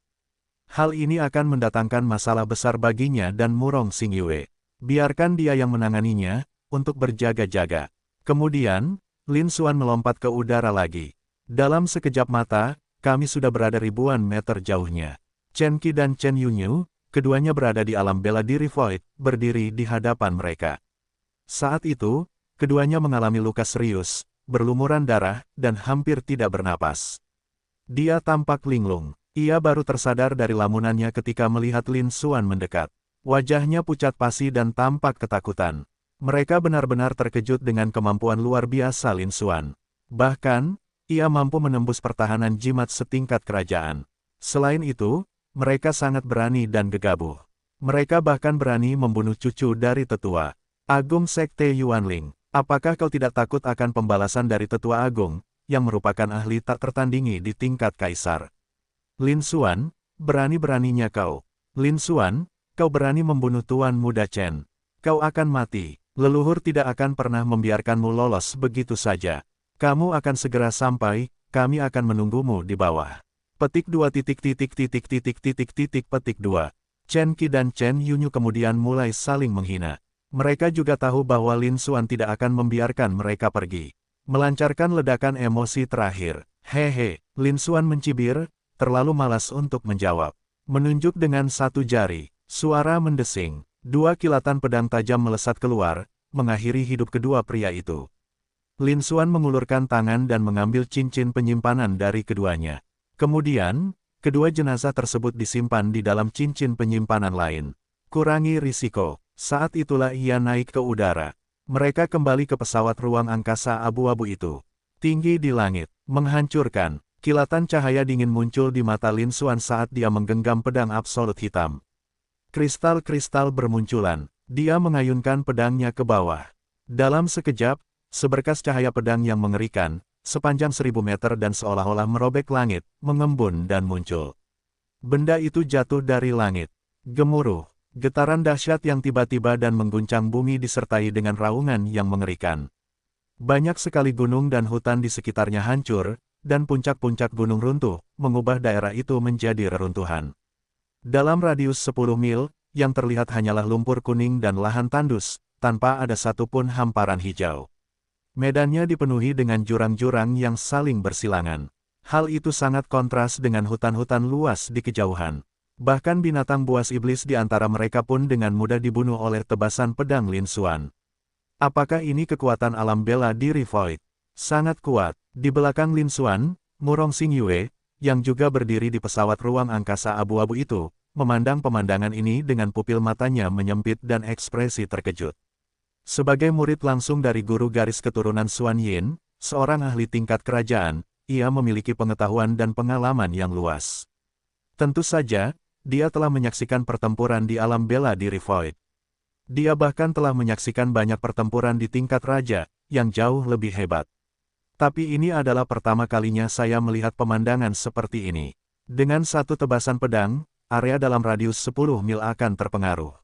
Hal ini akan mendatangkan masalah besar baginya dan Murong Xingyue. Biarkan dia yang menanganinya, untuk berjaga-jaga. Kemudian, Lin Xuan melompat ke udara lagi. Dalam sekejap mata, kami sudah berada ribuan meter jauhnya. Chen Qi dan Chen Yunyu, keduanya berada di alam bela diri Void, berdiri di hadapan mereka. Saat itu, keduanya mengalami luka serius, berlumuran darah, dan hampir tidak bernapas. Dia tampak linglung. Ia baru tersadar dari lamunannya ketika melihat Lin Xuan mendekat. Wajahnya pucat pasi dan tampak ketakutan. Mereka benar-benar terkejut dengan kemampuan luar biasa Lin Xuan. Bahkan, ia mampu menembus pertahanan jimat setingkat kerajaan. Selain itu, mereka sangat berani dan gegabah. Mereka bahkan berani membunuh cucu dari Tetua Agung Sekte Yuanling. Apakah kau tidak takut akan pembalasan dari Tetua Agung, yang merupakan ahli tak tertandingi di tingkat kaisar? Lin Xuan, berani-beraninya kau. Lin Xuan, kau berani membunuh Tuan Muda Chen. Kau akan mati. Leluhur tidak akan pernah membiarkanmu lolos begitu saja. Kamu akan segera sampai, kami akan menunggumu di bawah. Petik 2 petik 2. Chen Qi dan Chen Yunyu kemudian mulai saling menghina. Mereka juga tahu bahwa Lin Xuan tidak akan membiarkan mereka pergi. Melancarkan ledakan emosi terakhir. Hehe, Lin Xuan mencibir, terlalu malas untuk menjawab. Menunjuk dengan satu jari, suara mendesing. 2 kilatan pedang tajam melesat keluar, mengakhiri hidup kedua pria itu. Lin Xuan mengulurkan tangan dan mengambil cincin penyimpanan dari keduanya. Kemudian, kedua jenazah tersebut disimpan di dalam cincin penyimpanan lain. Kurangi risiko. Saat itulah ia naik ke udara. Mereka kembali ke pesawat ruang angkasa abu-abu itu. Tinggi di langit, menghancurkan. Kilatan cahaya dingin muncul di mata Lin Xuan saat dia menggenggam pedang absolut hitam. Kristal-kristal bermunculan. Dia mengayunkan pedangnya ke bawah. Dalam sekejap, seberkas cahaya pedang yang mengerikan, sepanjang 1000 meter dan seolah-olah merobek langit, mengembun dan muncul. Benda itu jatuh dari langit. Gemuruh. Getaran dahsyat yang tiba-tiba dan mengguncang bumi disertai dengan raungan yang mengerikan. Banyak sekali gunung dan hutan di sekitarnya hancur, dan puncak-puncak gunung runtuh, mengubah daerah itu menjadi reruntuhan. Dalam radius 10 mil, yang terlihat hanyalah lumpur kuning dan lahan tandus, tanpa ada satupun hamparan hijau. Medannya dipenuhi dengan jurang-jurang yang saling bersilangan. Hal itu sangat kontras dengan hutan-hutan luas di kejauhan. Bahkan binatang buas iblis di antara mereka pun dengan mudah dibunuh oleh tebasan pedang Lin Xuan. Apakah ini kekuatan alam bela diri Void? Sangat kuat. Di belakang Lin Xuan, Murong Xingyue, yang juga berdiri di pesawat ruang angkasa abu-abu itu, memandang pemandangan ini dengan pupil matanya menyempit dan ekspresi terkejut. Sebagai murid langsung dari guru garis keturunan Xuan Yin, seorang ahli tingkat kerajaan, ia memiliki pengetahuan dan pengalaman yang luas. Tentu saja, dia telah menyaksikan pertempuran di alam bela diri Void. Dia bahkan telah menyaksikan banyak pertempuran di tingkat raja, yang jauh lebih hebat. Tapi ini adalah pertama kalinya saya melihat pemandangan seperti ini. Dengan satu tebasan pedang, area dalam radius 10 mil akan terpengaruh.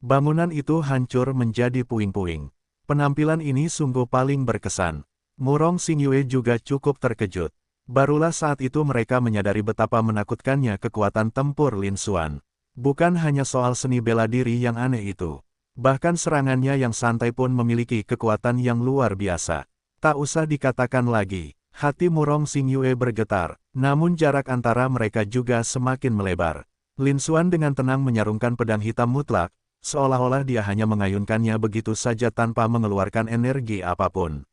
Bangunan itu hancur menjadi puing-puing. Penampilan ini sungguh paling berkesan. Murong Xingyue juga cukup terkejut. Barulah saat itu mereka menyadari betapa menakutkannya kekuatan tempur Lin Xuan. Bukan hanya soal seni bela diri yang aneh itu. Bahkan serangannya yang santai pun memiliki kekuatan yang luar biasa. Tak usah dikatakan lagi, hati Murong Xingyue bergetar, namun jarak antara mereka juga semakin melebar. Lin Xuan dengan tenang menyarungkan pedang hitam mutlak, seolah-olah dia hanya mengayunkannya begitu saja tanpa mengeluarkan energi apapun.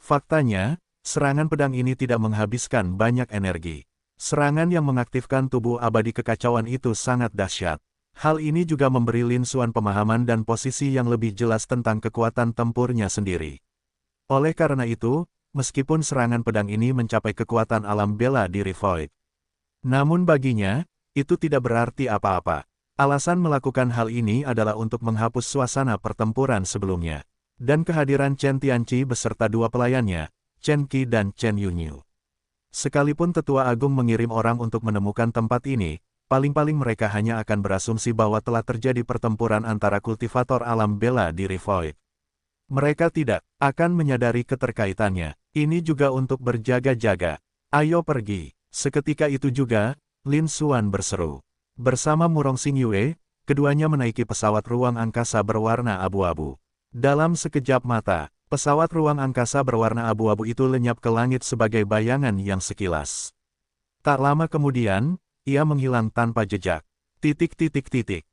Faktanya, serangan pedang ini tidak menghabiskan banyak energi. Serangan yang mengaktifkan tubuh abadi kekacauan itu sangat dahsyat. Hal ini juga memberi Lin Xuan pemahaman dan posisi yang lebih jelas tentang kekuatan tempurnya sendiri. Oleh karena itu, meskipun serangan pedang ini mencapai kekuatan alam bela diri Void, namun baginya, itu tidak berarti apa-apa. Alasan melakukan hal ini adalah untuk menghapus suasana pertempuran sebelumnya. Dan kehadiran Chen Tianqi beserta dua pelayannya, Chen Qi dan Chen Yunyu. Sekalipun Tetua Agung mengirim orang untuk menemukan tempat ini, paling-paling mereka hanya akan berasumsi bahwa telah terjadi pertempuran antara kultivator alam bela diri Void. Mereka tidak akan menyadari keterkaitannya. Ini juga untuk berjaga-jaga. Ayo pergi. Seketika itu juga, Lin Xuan berseru. Bersama Murong Xingyue, keduanya menaiki pesawat ruang angkasa berwarna abu-abu. Dalam sekejap mata, pesawat ruang angkasa berwarna abu-abu itu lenyap ke langit sebagai bayangan yang sekilas. Tak lama kemudian, ia menghilang tanpa jejak.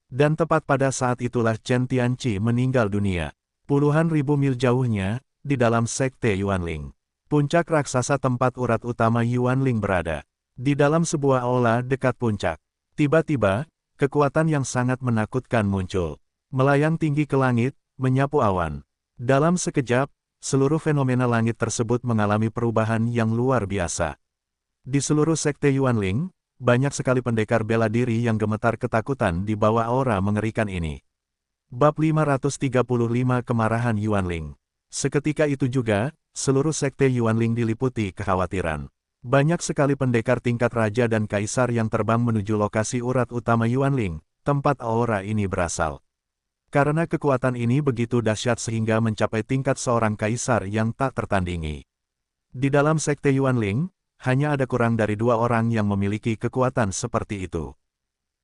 Dan tepat pada saat itulah Chen Tianqi meninggal dunia. Puluhan ribu mil jauhnya, di dalam sekte Yuanling. Puncak raksasa tempat urat utama Yuanling berada. Di dalam sebuah aula dekat puncak. Tiba-tiba, kekuatan yang sangat menakutkan muncul. Melayang tinggi ke langit, menyapu awan. Dalam sekejap, seluruh fenomena langit tersebut mengalami perubahan yang luar biasa. Di seluruh sekte Yuanling, banyak sekali pendekar bela diri yang gemetar ketakutan di bawah aura mengerikan ini. Bab 535 Kemarahan Yuanling. Seketika itu juga, seluruh sekte Yuanling diliputi kekhawatiran. Banyak sekali pendekar tingkat raja dan kaisar yang terbang menuju lokasi urat utama Yuanling, tempat aura ini berasal. Karena kekuatan ini begitu dahsyat sehingga mencapai tingkat seorang kaisar yang tak tertandingi. Di dalam sekte Yuanling, hanya ada kurang dari 2 orang yang memiliki kekuatan seperti itu.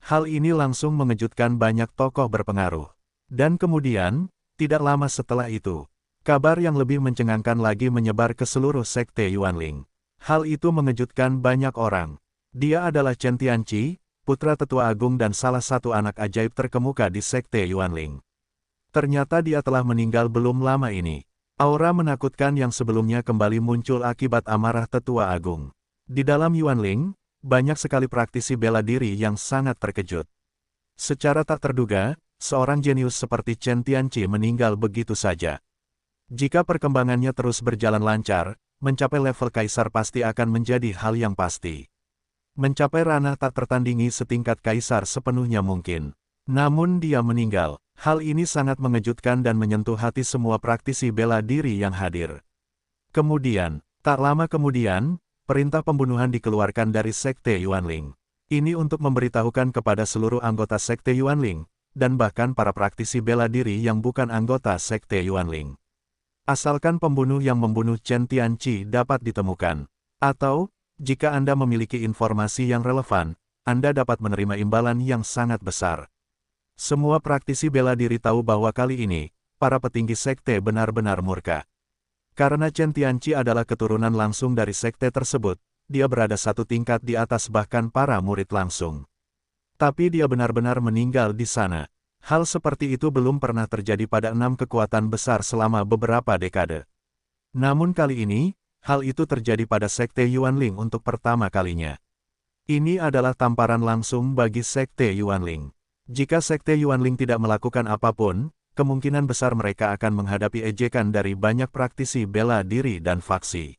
Hal ini langsung mengejutkan banyak tokoh berpengaruh. Dan kemudian, tidak lama setelah itu, kabar yang lebih mencengangkan lagi menyebar ke seluruh sekte Yuanling. Hal itu mengejutkan banyak orang. Dia adalah Chen Tianqi, putra Tetua Agung dan salah satu anak ajaib terkemuka di sekte Yuanling. Ternyata dia telah meninggal belum lama ini. Aura menakutkan yang sebelumnya kembali muncul akibat amarah Tetua Agung. Di dalam Yuanling, banyak sekali praktisi bela diri yang sangat terkejut. Secara tak terduga, seorang jenius seperti Chen Tianqi meninggal begitu saja. Jika perkembangannya terus berjalan lancar, mencapai level kaisar pasti akan menjadi hal yang pasti. Mencapai ranah tak tertandingi setingkat kaisar sepenuhnya mungkin. Namun dia meninggal. Hal ini sangat mengejutkan dan menyentuh hati semua praktisi bela diri yang hadir. Kemudian, tak lama kemudian, perintah pembunuhan dikeluarkan dari sekte Yuanling. Ini untuk memberitahukan kepada seluruh anggota sekte Yuanling, dan bahkan para praktisi bela diri yang bukan anggota sekte Yuanling. Asalkan pembunuh yang membunuh Chen Tianqi dapat ditemukan. Atau, jika Anda memiliki informasi yang relevan, Anda dapat menerima imbalan yang sangat besar. Semua praktisi bela diri tahu bahwa kali ini, para petinggi sekte benar-benar murka. Karena Chen Tianqi adalah keturunan langsung dari sekte tersebut, dia berada satu tingkat di atas bahkan para murid langsung. Tapi dia benar-benar meninggal di sana. Hal seperti itu belum pernah terjadi pada 6 kekuatan besar selama beberapa dekade. Namun kali ini, hal itu terjadi pada sekte Yuanling untuk pertama kalinya. Ini adalah tamparan langsung bagi sekte Yuanling. Jika sekte Yuanling tidak melakukan apapun, kemungkinan besar mereka akan menghadapi ejekan dari banyak praktisi bela diri dan faksi.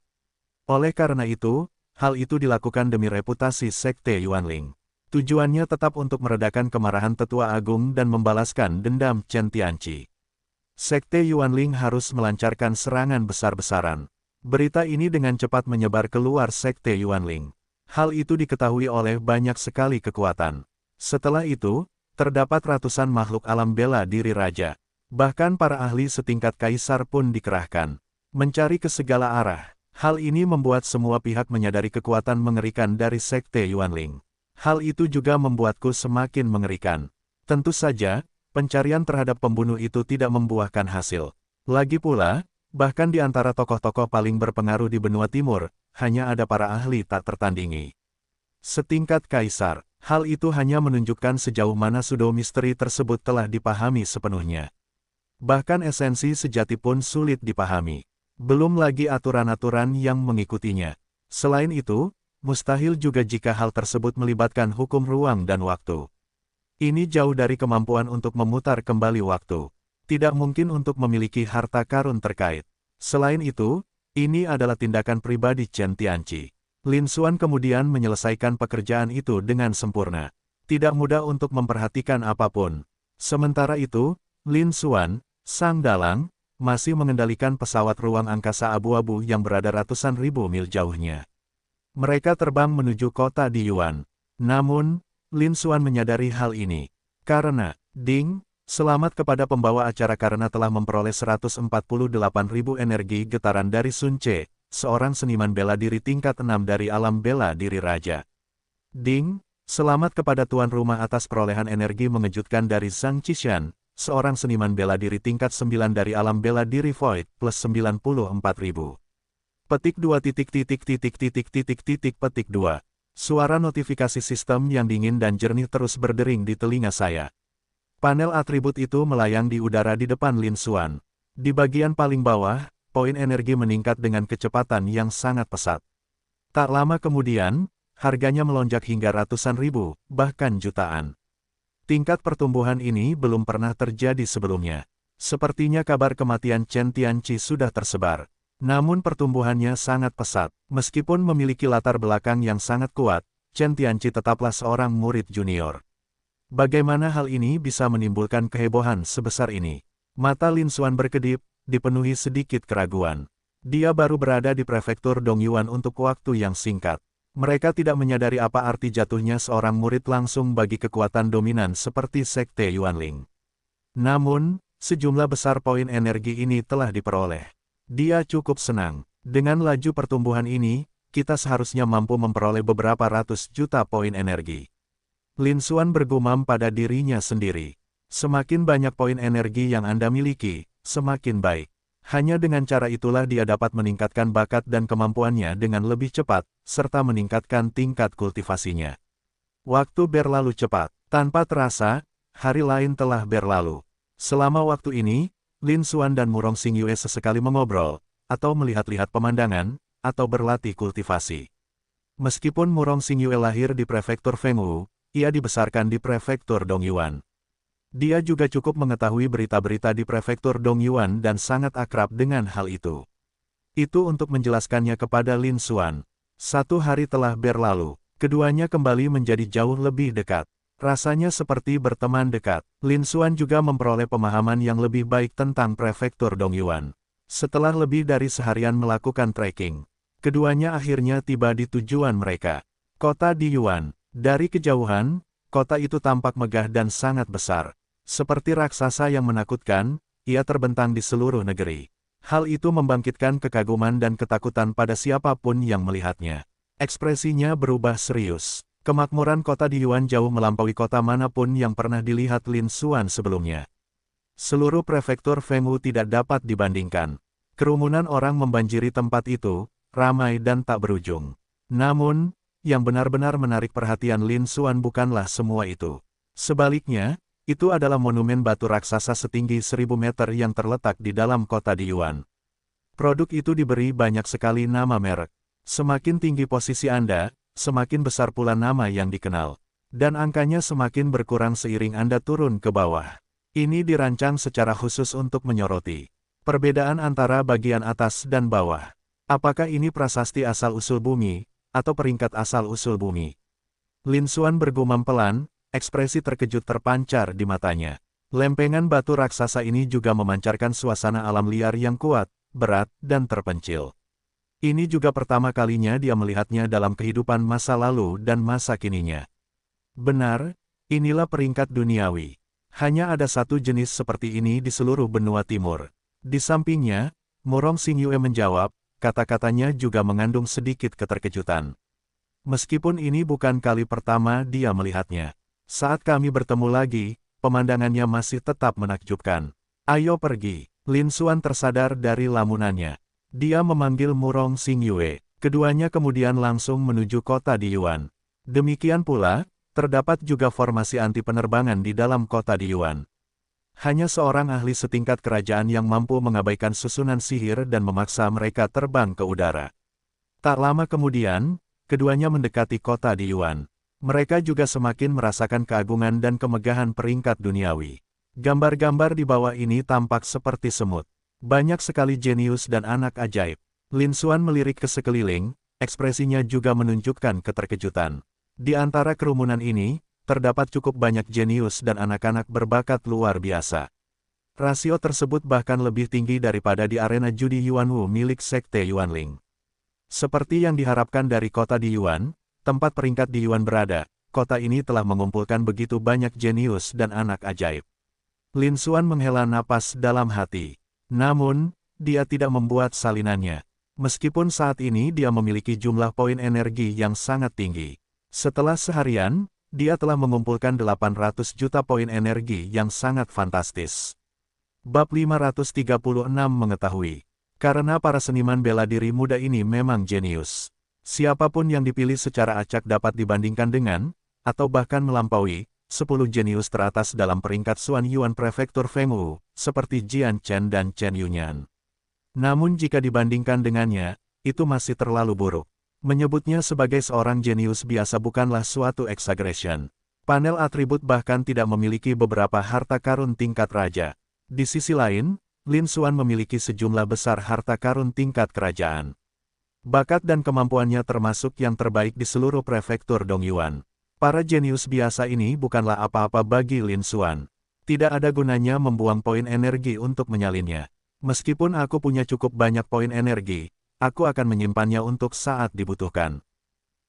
Oleh karena itu, hal itu dilakukan demi reputasi sekte Yuanling. Tujuannya tetap untuk meredakan kemarahan Tetua Agung dan membalaskan dendam Chen Tianqi. Sekte Yuanling harus melancarkan serangan besar-besaran. Berita ini dengan cepat menyebar keluar Sekte Yuanling. Hal itu diketahui oleh banyak sekali kekuatan. Setelah itu, terdapat ratusan makhluk alam bela diri raja. Bahkan para ahli setingkat kaisar pun dikerahkan. Mencari ke segala arah. Hal ini membuat semua pihak menyadari kekuatan mengerikan dari Sekte Yuanling. Hal itu juga membuatku semakin mengerikan. Tentu saja, pencarian terhadap pembunuh itu tidak membuahkan hasil. Lagi pula, bahkan di antara tokoh-tokoh paling berpengaruh di benua timur, hanya ada para ahli tak tertandingi. Setingkat kaisar, hal itu hanya menunjukkan sejauh mana pseudo misteri tersebut telah dipahami sepenuhnya. Bahkan esensi sejati pun sulit dipahami. Belum lagi aturan-aturan yang mengikutinya. Selain itu, mustahil juga jika hal tersebut melibatkan hukum ruang dan waktu. Ini jauh dari kemampuan untuk memutar kembali waktu. Tidak mungkin untuk memiliki harta karun terkait. Selain itu, ini adalah tindakan pribadi Chen Tianqi. Lin Xuan kemudian menyelesaikan pekerjaan itu dengan sempurna. Tidak mudah untuk memperhatikan apapun. Sementara itu, Lin Xuan, sang dalang, masih mengendalikan pesawat ruang angkasa abu-abu yang berada ratusan ribu mil jauhnya. Mereka terbang menuju kota di Yuan. Namun, Lin Xuan menyadari hal ini. Karena, Ding, selamat kepada pembawa acara karena telah memperoleh 148.000 energi getaran dari Sun Ce, seorang seniman bela diri tingkat 6 dari alam bela diri raja. Ding, selamat kepada tuan rumah atas perolehan energi mengejutkan dari Zhang Qishan, seorang seniman bela diri tingkat 9 dari alam bela diri Void, plus 94.000. Petik 2 petik 2. Suara notifikasi sistem yang dingin dan jernih terus berdering di telinga saya. Panel atribut itu melayang di udara di depan Lin Xuan. Di bagian paling bawah, poin energi meningkat dengan kecepatan yang sangat pesat. Tak lama kemudian, harganya melonjak hingga ratusan ribu, bahkan jutaan. Tingkat pertumbuhan ini belum pernah terjadi sebelumnya. Sepertinya kabar kematian Chen Tianqi sudah tersebar. Namun pertumbuhannya sangat pesat. Meskipun memiliki latar belakang yang sangat kuat, Chen Tianqi tetaplah seorang murid junior. Bagaimana hal ini bisa menimbulkan kehebohan sebesar ini? Mata Lin Xuan berkedip, dipenuhi sedikit keraguan. Dia baru berada di prefektur Dongyuan untuk waktu yang singkat. Mereka tidak menyadari apa arti jatuhnya seorang murid langsung bagi kekuatan dominan seperti Sekte Yuanling. Namun, sejumlah besar poin energi ini telah diperoleh. Dia cukup senang. Dengan laju pertumbuhan ini, kita seharusnya mampu memperoleh beberapa ratus juta poin energi. Lin Xuan bergumam pada dirinya sendiri. Semakin banyak poin energi yang Anda miliki, semakin baik. Hanya dengan cara itulah dia dapat meningkatkan bakat dan kemampuannya dengan lebih cepat, serta meningkatkan tingkat kultivasinya. Waktu berlalu cepat. Tanpa terasa, hari lain telah berlalu. Selama waktu ini, Lin Xuan dan Murong Xingyue sesekali mengobrol, atau melihat-lihat pemandangan, atau berlatih kultivasi. Meskipun Murong Xingyue lahir di prefektur Fengwu, ia dibesarkan di prefektur Dongyuan. Dia juga cukup mengetahui berita-berita di prefektur Dongyuan dan sangat akrab dengan hal itu. Itu untuk menjelaskannya kepada Lin Xuan. Satu hari telah berlalu, keduanya kembali menjadi jauh lebih dekat. Rasanya seperti berteman dekat. Lin Xuan juga memperoleh pemahaman yang lebih baik tentang prefektur Dongyuan. Setelah lebih dari seharian melakukan trekking, keduanya akhirnya tiba di tujuan mereka. Kota di Yuan. Dari kejauhan, kota itu tampak megah dan sangat besar. Seperti raksasa yang menakutkan, ia terbentang di seluruh negeri. Hal itu membangkitkan kekaguman dan ketakutan pada siapapun yang melihatnya. Ekspresinya berubah serius. Kemakmuran kota di Yuan jauh melampaui kota manapun yang pernah dilihat Lin Xuan sebelumnya. Seluruh prefektur Fengwu tidak dapat dibandingkan. Kerumunan orang membanjiri tempat itu, ramai dan tak berujung. Namun, yang benar-benar menarik perhatian Lin Xuan bukanlah semua itu. Sebaliknya, itu adalah monumen batu raksasa setinggi 1000 meter yang terletak di dalam kota di Yuan. Produk itu diberi banyak sekali nama merek. Semakin tinggi posisi Anda, semakin besar pula nama yang dikenal. Dan angkanya semakin berkurang seiring Anda turun ke bawah. Ini dirancang secara khusus untuk menyoroti perbedaan antara bagian atas dan bawah. Apakah ini prasasti asal-usul bumi, atau peringkat asal-usul bumi? Lin Xuan bergumam pelan, ekspresi terkejut terpancar di matanya. Lempengan batu raksasa ini juga memancarkan suasana alam liar yang kuat, berat, dan terpencil. Ini juga pertama kalinya dia melihatnya dalam kehidupan masa lalu dan masa kininya. Benar, inilah peringkat duniawi. Hanya ada satu jenis seperti ini di seluruh benua timur. Di sampingnya, Murong Xingyue menjawab, kata-katanya juga mengandung sedikit keterkejutan. Meskipun ini bukan kali pertama dia melihatnya. Saat kami bertemu lagi, pemandangannya masih tetap menakjubkan. Ayo pergi. Lin Xuan tersadar dari lamunannya. Dia memanggil Murong Xingyue. Keduanya kemudian langsung menuju kota di Yuan. Demikian pula, terdapat juga formasi anti penerbangan di dalam kota di Yuan. Hanya seorang ahli setingkat kerajaan yang mampu mengabaikan susunan sihir dan memaksa mereka terbang ke udara. Tak lama kemudian, keduanya mendekati kota di Yuan. Mereka juga semakin merasakan keagungan dan kemegahan peringkat duniawi. Gambar-gambar di bawah ini tampak seperti semut. Banyak sekali jenius dan anak ajaib. Lin Xuan melirik ke sekeliling, ekspresinya juga menunjukkan keterkejutan. Di antara kerumunan ini, terdapat cukup banyak jenius dan anak-anak berbakat luar biasa. Rasio tersebut bahkan lebih tinggi daripada di arena judi Yuanwu milik Sekte Yuanling. Seperti yang diharapkan dari kota di Yuan, tempat peringkat di Yuan berada, kota ini telah mengumpulkan begitu banyak jenius dan anak ajaib. Lin Xuan menghela napas dalam hati. Namun, dia tidak membuat salinannya. Meskipun saat ini dia memiliki jumlah poin energi yang sangat tinggi. Setelah seharian, dia telah mengumpulkan 800 juta poin energi yang sangat fantastis. Bab 536 mengetahui. Karena para seniman bela diri muda ini memang jenius. Siapapun yang dipilih secara acak dapat dibandingkan dengan, atau bahkan melampaui, 10 jenius teratas dalam peringkat Suan Yuan Prefektur Fengwu, seperti Jian Chen dan Chen Yunyan. Namun jika dibandingkan dengannya, itu masih terlalu buruk. Menyebutnya sebagai seorang jenius biasa bukanlah suatu exaggeration. Panel atribut bahkan tidak memiliki beberapa harta karun tingkat raja. Di sisi lain, Lin Xuan memiliki sejumlah besar harta karun tingkat kerajaan. Bakat dan kemampuannya termasuk yang terbaik di seluruh prefektur Dongyuan. Para jenius biasa ini bukanlah apa-apa bagi Lin Xuan. Tidak ada gunanya membuang poin energi untuk menyalinnya. Meskipun aku punya cukup banyak poin energi, aku akan menyimpannya untuk saat dibutuhkan.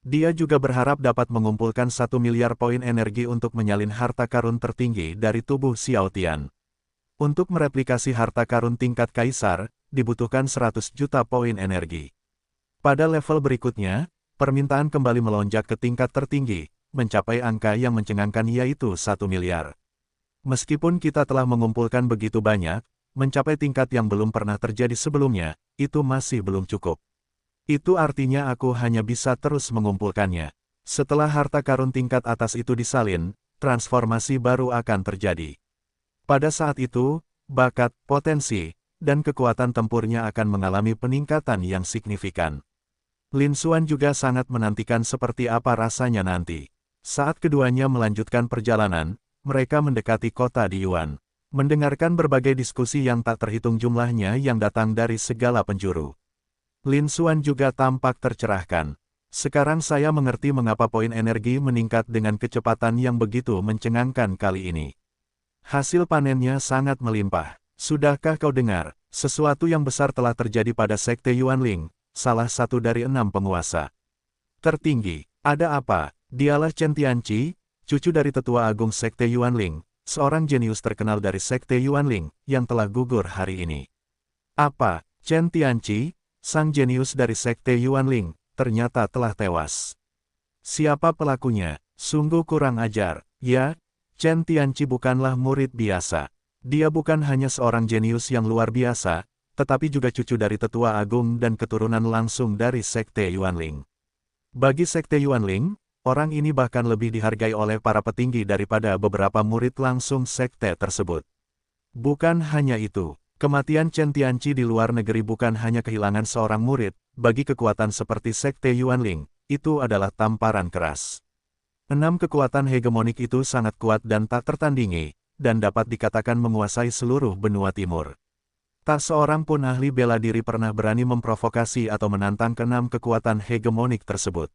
Dia juga berharap dapat mengumpulkan 1 miliar poin energi untuk menyalin harta karun tertinggi dari tubuh Xiao Tian. Untuk mereplikasi harta karun tingkat kaisar, dibutuhkan 100 juta poin energi. Pada level berikutnya, permintaan kembali melonjak ke tingkat tertinggi, mencapai angka yang mencengangkan yaitu 1 miliar. Meskipun kita telah mengumpulkan begitu banyak, mencapai tingkat yang belum pernah terjadi sebelumnya, itu masih belum cukup. Itu artinya aku hanya bisa terus mengumpulkannya. Setelah harta karun tingkat atas itu disalin, transformasi baru akan terjadi. Pada saat itu, bakat, potensi, dan kekuatan tempurnya akan mengalami peningkatan yang signifikan. Lin Xuan juga sangat menantikan seperti apa rasanya nanti. Saat keduanya melanjutkan perjalanan, mereka mendekati kota di Yuan. Mendengarkan berbagai diskusi yang tak terhitung jumlahnya yang datang dari segala penjuru. Lin Xuan juga tampak tercerahkan. Sekarang saya mengerti mengapa poin energi meningkat dengan kecepatan yang begitu mencengangkan kali ini. Hasil panennya sangat melimpah. Sudahkah kau dengar, sesuatu yang besar telah terjadi pada Sekte Yuanling, salah satu dari 6 penguasa tertinggi. Ada apa? Dialah Chen Tianqi, cucu dari tetua agung Sekte Yuanling, seorang jenius terkenal dari Sekte Yuanling, yang telah gugur hari ini. Apa? Chen Tianqi, sang jenius dari Sekte Yuanling, ternyata telah tewas. Siapa pelakunya? Sungguh kurang ajar. Ya, Chen Tianqi bukanlah murid biasa. Dia bukan hanya seorang jenius yang luar biasa, tetapi juga cucu dari tetua agung dan keturunan langsung dari Sekte Yuanling. Bagi Sekte Yuanling, orang ini bahkan lebih dihargai oleh para petinggi daripada beberapa murid langsung sekte tersebut. Bukan hanya itu, kematian Chen Tianqi di luar negeri bukan hanya kehilangan seorang murid, bagi kekuatan seperti Sekte Yuanling, itu adalah tamparan keras. 6 kekuatan hegemonik itu sangat kuat dan tak tertandingi, dan dapat dikatakan menguasai seluruh benua timur. Tak seorang pun ahli bela diri pernah berani memprovokasi atau menantang ke-6 kekuatan hegemonik tersebut.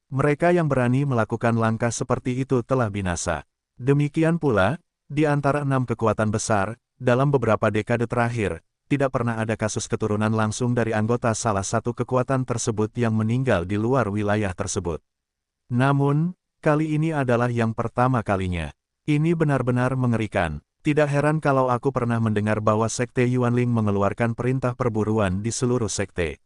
Mereka yang berani melakukan langkah seperti itu telah binasa. Demikian pula, di antara 6 kekuatan besar, dalam beberapa dekade terakhir, tidak pernah ada kasus keturunan langsung dari anggota salah satu kekuatan tersebut yang meninggal di luar wilayah tersebut. Namun, kali ini adalah yang pertama kalinya. Ini benar-benar mengerikan. Tidak heran kalau aku pernah mendengar bahwa Sekte Yuanling mengeluarkan perintah perburuan di seluruh sekte.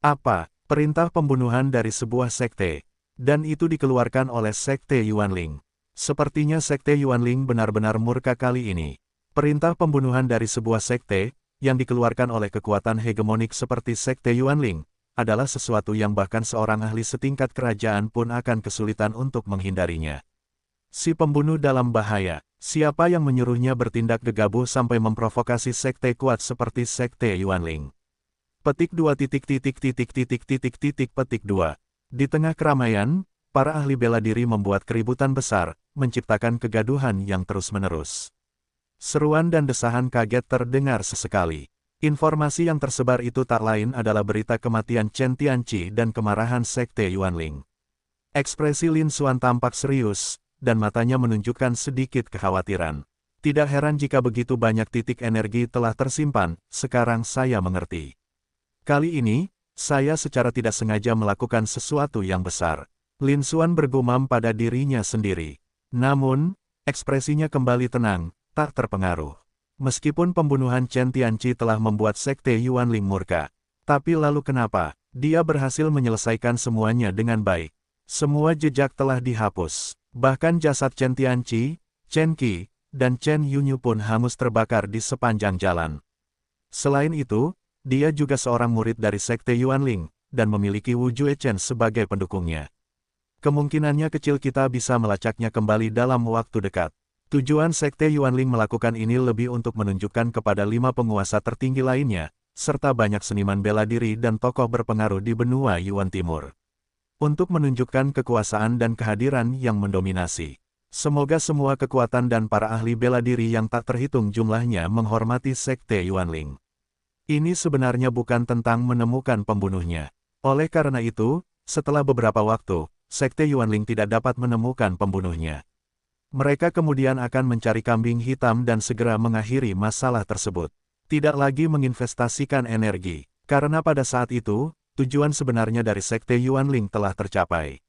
Apa? Perintah pembunuhan dari sebuah sekte. Dan itu dikeluarkan oleh Sekte Yuanling. Sepertinya Sekte Yuanling benar-benar murka kali ini. Perintah pembunuhan dari sebuah sekte, yang dikeluarkan oleh kekuatan hegemonik seperti Sekte Yuanling, adalah sesuatu yang bahkan seorang ahli setingkat kerajaan pun akan kesulitan untuk menghindarinya. Si pembunuh dalam bahaya. Siapa yang menyuruhnya bertindak gegabah sampai memprovokasi sekte kuat seperti Sekte Yuanling? Petik 2 petik 2. Di tengah keramaian, para ahli bela diri membuat keributan besar, menciptakan kegaduhan yang terus-menerus. Seruan dan desahan kaget terdengar sesekali. Informasi yang tersebar itu tak lain adalah berita kematian Chen Tianqi dan kemarahan Sekte Yuanling. Ekspresi Lin Xuan tampak serius, dan matanya menunjukkan sedikit kekhawatiran. Tidak heran jika begitu banyak titik energi telah tersimpan, sekarang saya mengerti. Kali ini, saya secara tidak sengaja melakukan sesuatu yang besar. Lin Xuan bergumam pada dirinya sendiri. Namun, ekspresinya kembali tenang, tak terpengaruh. Meskipun pembunuhan Chen Tianqi telah membuat Sekte Yuanling murka. Tapi lalu kenapa? Dia berhasil menyelesaikan semuanya dengan baik. Semua jejak telah dihapus. Bahkan jasad Chen Tianqi, Chen Qi, dan Chen Yunyu pun hangus terbakar di sepanjang jalan. Selain itu, dia juga seorang murid dari Sekte Yuanling, dan memiliki Wu Juechen sebagai pendukungnya. Kemungkinannya kecil kita bisa melacaknya kembali dalam waktu dekat. Tujuan Sekte Yuanling melakukan ini lebih untuk menunjukkan kepada 5 penguasa tertinggi lainnya, serta banyak seniman bela diri dan tokoh berpengaruh di benua Yuan Timur. Untuk menunjukkan kekuasaan dan kehadiran yang mendominasi. Semoga semua kekuatan dan para ahli bela diri yang tak terhitung jumlahnya menghormati Sekte Yuanling. Ini sebenarnya bukan tentang menemukan pembunuhnya. Oleh karena itu, setelah beberapa waktu, Sekte Yuanling tidak dapat menemukan pembunuhnya. Mereka kemudian akan mencari kambing hitam dan segera mengakhiri masalah tersebut. Tidak lagi menginvestasikan energi, karena pada saat itu, tujuan sebenarnya dari Sekte Yuanling telah tercapai.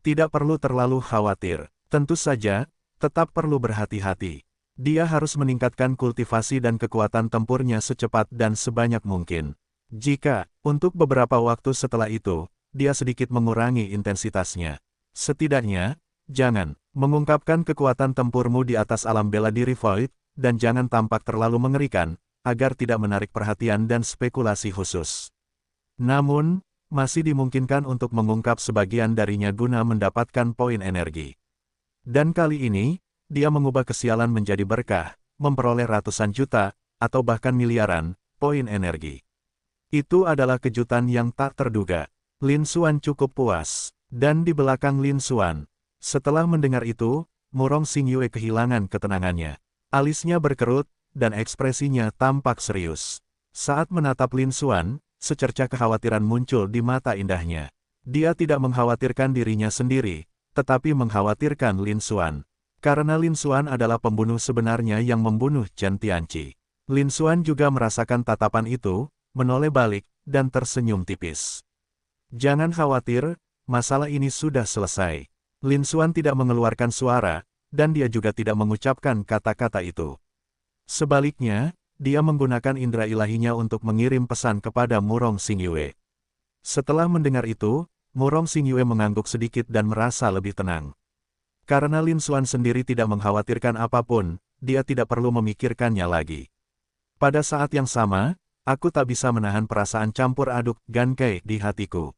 Tidak perlu terlalu khawatir. Tentu saja, tetap perlu berhati-hati. Dia harus meningkatkan kultivasi dan kekuatan tempurnya secepat dan sebanyak mungkin. Jika, untuk beberapa waktu setelah itu, dia sedikit mengurangi intensitasnya. Setidaknya, jangan mengungkapkan kekuatan tempurmu di atas alam bela diri Void, dan jangan tampak terlalu mengerikan, agar tidak menarik perhatian dan spekulasi khusus. Namun, masih dimungkinkan untuk mengungkap sebagian darinya guna mendapatkan poin energi. Dan kali ini, dia mengubah kesialan menjadi berkah, memperoleh ratusan juta, atau bahkan miliaran, poin energi. Itu adalah kejutan yang tak terduga. Lin Xuan cukup puas. Dan di belakang Lin Xuan, setelah mendengar itu, Murong Xingyue kehilangan ketenangannya. Alisnya berkerut, dan ekspresinya tampak serius. Saat menatap Lin Xuan, secerca kekhawatiran muncul di mata indahnya. Dia tidak mengkhawatirkan dirinya sendiri, tetapi mengkhawatirkan Lin Xuan. Karena Lin Xuan adalah pembunuh sebenarnya yang membunuh Chen Tianqi. Lin Xuan juga merasakan tatapan itu, menoleh balik, dan tersenyum tipis. Jangan khawatir, masalah ini sudah selesai. Lin Xuan tidak mengeluarkan suara, dan dia juga tidak mengucapkan kata-kata itu. Sebaliknya, dia menggunakan indera ilahinya untuk mengirim pesan kepada Murong Xingyue. Setelah mendengar itu, Murong Xingyue mengangguk sedikit dan merasa lebih tenang. Karena Lin Xuan sendiri tidak mengkhawatirkan apapun, dia tidak perlu memikirkannya lagi. Pada saat yang sama, aku tak bisa menahan perasaan campur aduk Gankei di hatiku.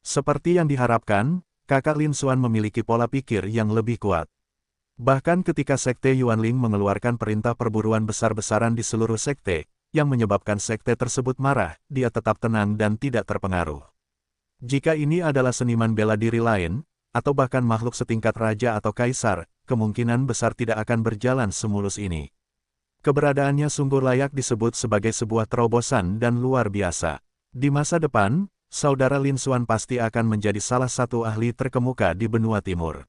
Seperti yang diharapkan, kakak Lin Xuan memiliki pola pikir yang lebih kuat. Bahkan ketika Sekte Yuanling mengeluarkan perintah perburuan besar-besaran di seluruh sekte, yang menyebabkan sekte tersebut marah, dia tetap tenang dan tidak terpengaruh. Jika ini adalah seniman bela diri lain, atau bahkan makhluk setingkat raja atau kaisar, kemungkinan besar tidak akan berjalan semulus ini. Keberadaannya sungguh layak disebut sebagai sebuah terobosan dan luar biasa. Di masa depan, saudara Lin Xuan pasti akan menjadi salah satu ahli terkemuka di benua timur.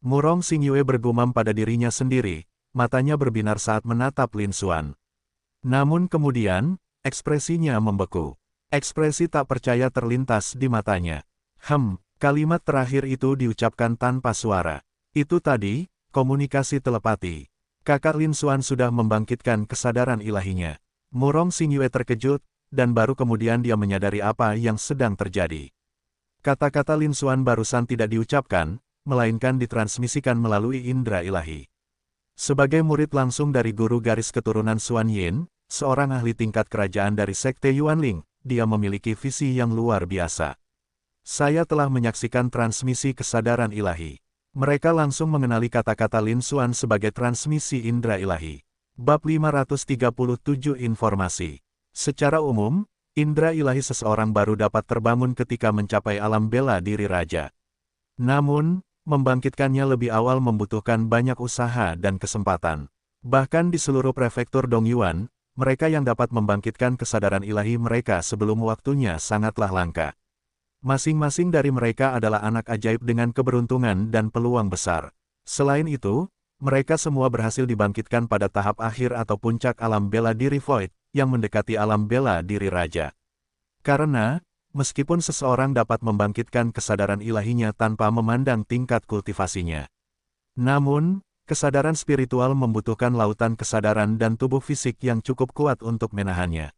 Murong Xingyue bergumam pada dirinya sendiri, matanya berbinar saat menatap Lin Xuan. Namun kemudian, ekspresinya membeku. Ekspresi tak percaya terlintas di matanya. Kalimat terakhir itu diucapkan tanpa suara. Itu tadi, komunikasi telepati. Kakak Lin Xuan sudah membangkitkan kesadaran ilahinya. Murong Xingyue terkejut, dan baru kemudian dia menyadari apa yang sedang terjadi. Kata-kata Lin Xuan barusan tidak diucapkan, melainkan ditransmisikan melalui indera ilahi. Sebagai murid langsung dari guru garis keturunan Xuan Yin, seorang ahli tingkat kerajaan dari Sekte Yuanling, dia memiliki visi yang luar biasa. Saya telah menyaksikan transmisi kesadaran ilahi. Mereka langsung mengenali kata-kata Lin Xuan sebagai transmisi indera ilahi. Bab 537 Informasi. Secara umum, indera ilahi seseorang baru dapat terbangun ketika mencapai alam bela diri raja. Namun, membangkitkannya lebih awal membutuhkan banyak usaha dan kesempatan. Bahkan di seluruh prefektur Dongyuan, mereka yang dapat membangkitkan kesadaran ilahi mereka sebelum waktunya sangatlah langka. Masing-masing dari mereka adalah anak ajaib dengan keberuntungan dan peluang besar. Selain itu, mereka semua berhasil dibangkitkan pada tahap akhir atau puncak alam bela diri Void, yang mendekati alam bela diri raja. Karena, meskipun seseorang dapat membangkitkan kesadaran ilahinya tanpa memandang tingkat kultivasinya. Namun, kesadaran spiritual membutuhkan lautan kesadaran dan tubuh fisik yang cukup kuat untuk menahannya.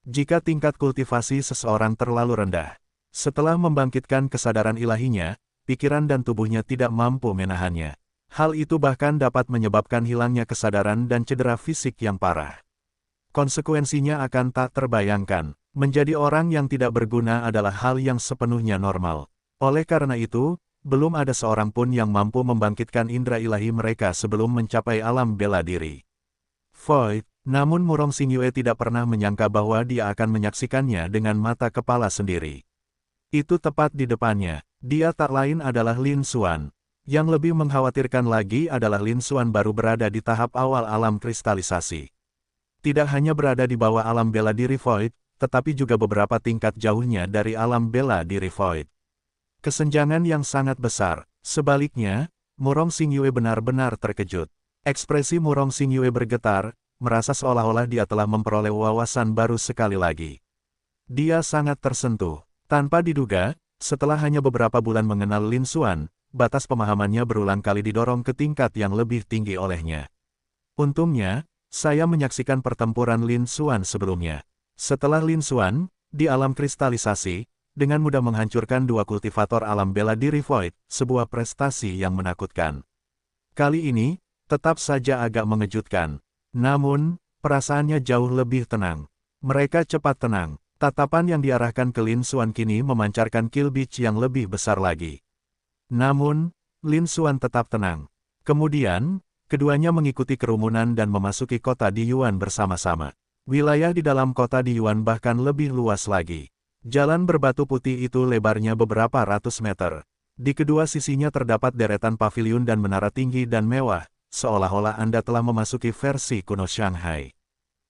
Jika tingkat kultivasi seseorang terlalu rendah, setelah membangkitkan kesadaran ilahinya, pikiran dan tubuhnya tidak mampu menahannya. Hal itu bahkan dapat menyebabkan hilangnya kesadaran dan cedera fisik yang parah. Konsekuensinya akan tak terbayangkan. Menjadi orang yang tidak berguna adalah hal yang sepenuhnya normal. Oleh karena itu, belum ada seorang pun yang mampu membangkitkan indera ilahi mereka sebelum mencapai alam bela diri Void. Namun Murong Xingyue tidak pernah menyangka bahwa dia akan menyaksikannya dengan mata kepala sendiri. Itu tepat di depannya. Dia tak lain adalah Lin Xuan. Yang lebih mengkhawatirkan lagi adalah Lin Xuan baru berada di tahap awal alam kristalisasi. Tidak hanya berada di bawah alam bela diri Void, tetapi juga beberapa tingkat jauhnya dari alam bela diri Void. Kesenjangan yang sangat besar. Sebaliknya, Murong Xingyue benar-benar terkejut. Ekspresi Murong Xingyue bergetar, merasa seolah-olah dia telah memperoleh wawasan baru sekali lagi. Dia sangat tersentuh. Tanpa diduga, setelah hanya beberapa bulan mengenal Lin Xuan, batas pemahamannya berulang kali didorong ke tingkat yang lebih tinggi olehnya. Untungnya, saya menyaksikan pertempuran Lin Xuan sebelumnya. Setelah Lin Xuan, di alam kristalisasi, dengan mudah menghancurkan dua kultivator alam bela diri Void, sebuah prestasi yang menakutkan. Kali ini, tetap saja agak mengejutkan. Namun, perasaannya jauh lebih tenang. Mereka cepat tenang. Tatapan yang diarahkan ke Lin Xuan kini memancarkan kill beach yang lebih besar lagi. Namun, Lin Xuan tetap tenang. Kemudian, keduanya mengikuti kerumunan dan memasuki kota di Yuan bersama-sama. Wilayah di dalam kota di Yuan bahkan lebih luas lagi. Jalan berbatu putih itu lebarnya beberapa ratus meter. Di kedua sisinya terdapat deretan paviliun dan menara tinggi dan mewah, seolah-olah Anda telah memasuki versi kuno Shanghai.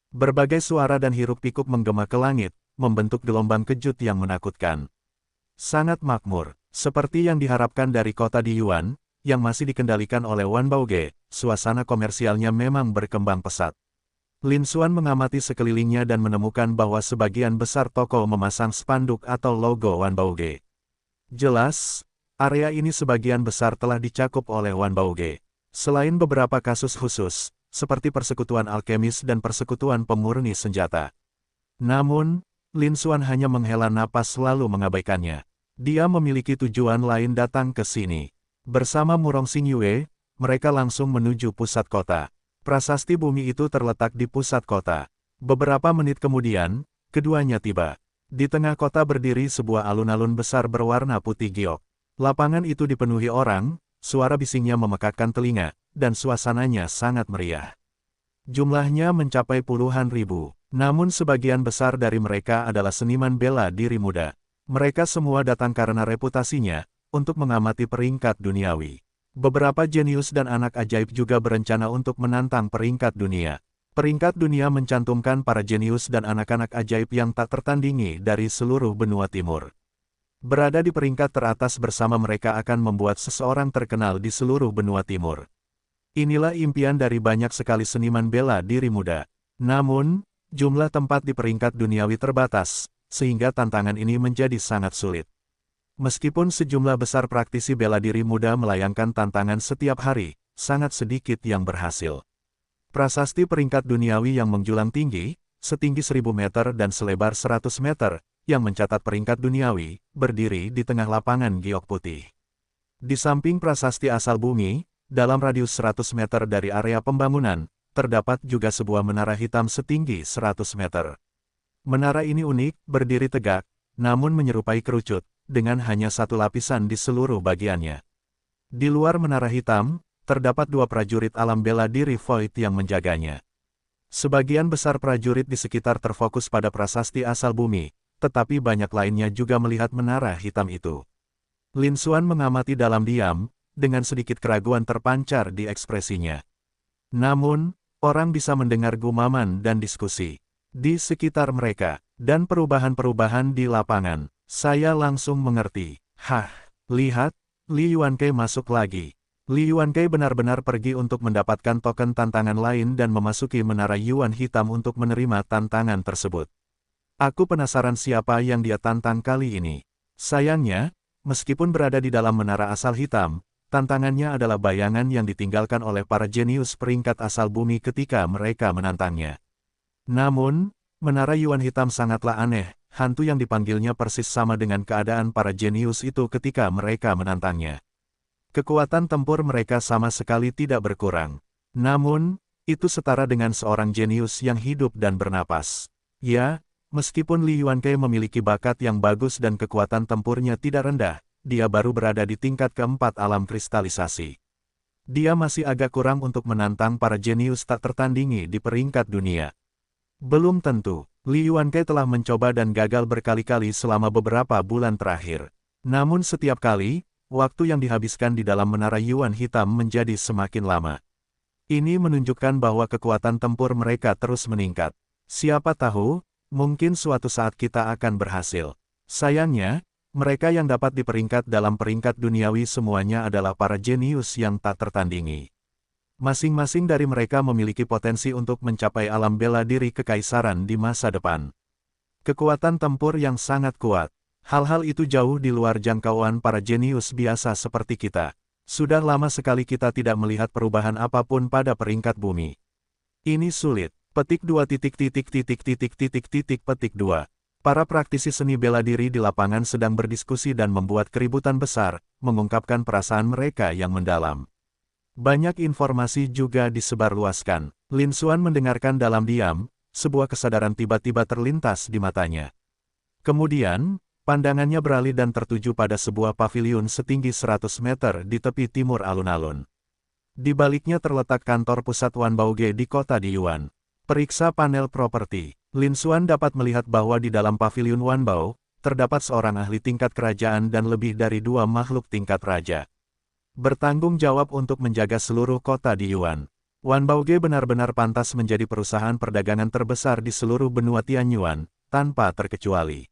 Berbagai suara dan hiruk-pikuk menggema ke langit, membentuk gelombang kejut yang menakutkan. Sangat makmur, seperti yang diharapkan dari kota di Yuan, yang masih dikendalikan oleh Wan Baoge, suasana komersialnya memang berkembang pesat. Lin Xuan mengamati sekelilingnya dan menemukan bahwa sebagian besar toko memasang spanduk atau logo Wan Baoge. Jelas, area ini sebagian besar telah dicakup oleh Wan Baoge. Selain beberapa kasus khusus, seperti persekutuan alkemis dan persekutuan pemurni senjata. Namun, Lin Xuan hanya menghela napas lalu mengabaikannya. Dia memiliki tujuan lain datang ke sini. Bersama Murong Xingyue, mereka langsung menuju pusat kota. Prasasti bumi itu terletak di pusat kota. Beberapa menit kemudian, keduanya tiba. Di tengah kota berdiri sebuah alun-alun besar berwarna putih giok. Lapangan itu dipenuhi orang, suara bisingnya memekakkan telinga, dan suasananya sangat meriah. Jumlahnya mencapai puluhan ribu. Namun sebagian besar dari mereka adalah seniman bela diri muda. Mereka semua datang karena reputasinya, untuk mengamati peringkat duniawi. Beberapa jenius dan anak ajaib juga berencana untuk menantang peringkat dunia. Peringkat dunia mencantumkan para jenius dan anak-anak ajaib yang tak tertandingi dari seluruh benua timur. Berada di peringkat teratas bersama mereka akan membuat seseorang terkenal di seluruh benua timur. Inilah impian dari banyak sekali seniman bela diri muda. Namun, jumlah tempat di peringkat duniawi terbatas, sehingga tantangan ini menjadi sangat sulit. Meskipun sejumlah besar praktisi bela diri muda melayangkan tantangan setiap hari, sangat sedikit yang berhasil. Prasasti peringkat duniawi yang menjulang tinggi, setinggi 1000 meter dan selebar 100 meter, yang mencatat peringkat duniawi, berdiri di tengah lapangan giok putih. Di samping prasasti asal bumi, dalam radius 100 meter dari area pembangunan, terdapat juga sebuah menara hitam setinggi 100 meter. Menara ini unik, berdiri tegak, namun menyerupai kerucut, dengan hanya satu lapisan di seluruh bagiannya. Di luar menara hitam, terdapat 2 prajurit alam bela diri Void yang menjaganya. Sebagian besar prajurit di sekitar terfokus pada prasasti asal bumi, tetapi banyak lainnya juga melihat menara hitam itu. Lin Xuan mengamati dalam diam, dengan sedikit keraguan terpancar di ekspresinya. Namun, orang bisa mendengar gumaman dan diskusi di sekitar mereka, dan perubahan-perubahan di lapangan. Saya langsung mengerti. Hah, lihat, Li Yuankei masuk lagi. Li Yuankei benar-benar pergi untuk mendapatkan token tantangan lain dan memasuki menara Yuan hitam untuk menerima tantangan tersebut. Aku penasaran siapa yang dia tantang kali ini. Sayangnya, meskipun berada di dalam menara asal hitam, tantangannya adalah bayangan yang ditinggalkan oleh para jenius peringkat asal bumi ketika mereka menantangnya. Namun, menara Yuan hitam sangatlah aneh, hantu yang dipanggilnya persis sama dengan keadaan para jenius itu ketika mereka menantangnya. Kekuatan tempur mereka sama sekali tidak berkurang. Namun, itu setara dengan seorang jenius yang hidup dan bernapas. Ya, meskipun Li Yuankei memiliki bakat yang bagus dan kekuatan tempurnya tidak rendah, dia baru berada di tingkat keempat alam kristalisasi. Dia masih agak kurang untuk menantang para jenius tak tertandingi di peringkat dunia. Belum tentu, Li Yuankei telah mencoba dan gagal berkali-kali selama beberapa bulan terakhir. Namun setiap kali, waktu yang dihabiskan di dalam menara Yuan hitam menjadi semakin lama. Ini menunjukkan bahwa kekuatan tempur mereka terus meningkat. Siapa tahu, mungkin suatu saat kita akan berhasil. Sayangnya, mereka yang dapat diperingkat dalam peringkat duniawi semuanya adalah para jenius yang tak tertandingi. Masing-masing dari mereka memiliki potensi untuk mencapai alam bela diri kekaisaran di masa depan. Kekuatan tempur yang sangat kuat. Hal-hal itu jauh di luar jangkauan para jenius biasa seperti kita. Sudah lama sekali kita tidak melihat perubahan apapun pada peringkat bumi. Ini sulit. Petik 2. Para praktisi seni bela diri di lapangan sedang berdiskusi dan membuat keributan besar, mengungkapkan perasaan mereka yang mendalam. Banyak informasi juga disebarluaskan. Lin Xuan mendengarkan dalam diam, sebuah kesadaran tiba-tiba terlintas di matanya. Kemudian, pandangannya beralih dan tertuju pada sebuah paviliun setinggi 100 meter di tepi timur alun-alun. Di baliknya terletak kantor pusat Wanbaoge di kota Diyuan. Periksa panel properti. Lin Xuan dapat melihat bahwa di dalam paviliun Wanbao, terdapat seorang ahli tingkat kerajaan dan lebih dari 2 makhluk tingkat raja. Bertanggung jawab untuk menjaga seluruh kota Diyuan. Wanbaoge benar-benar pantas menjadi perusahaan perdagangan terbesar di seluruh benua Tianyuan, tanpa terkecuali.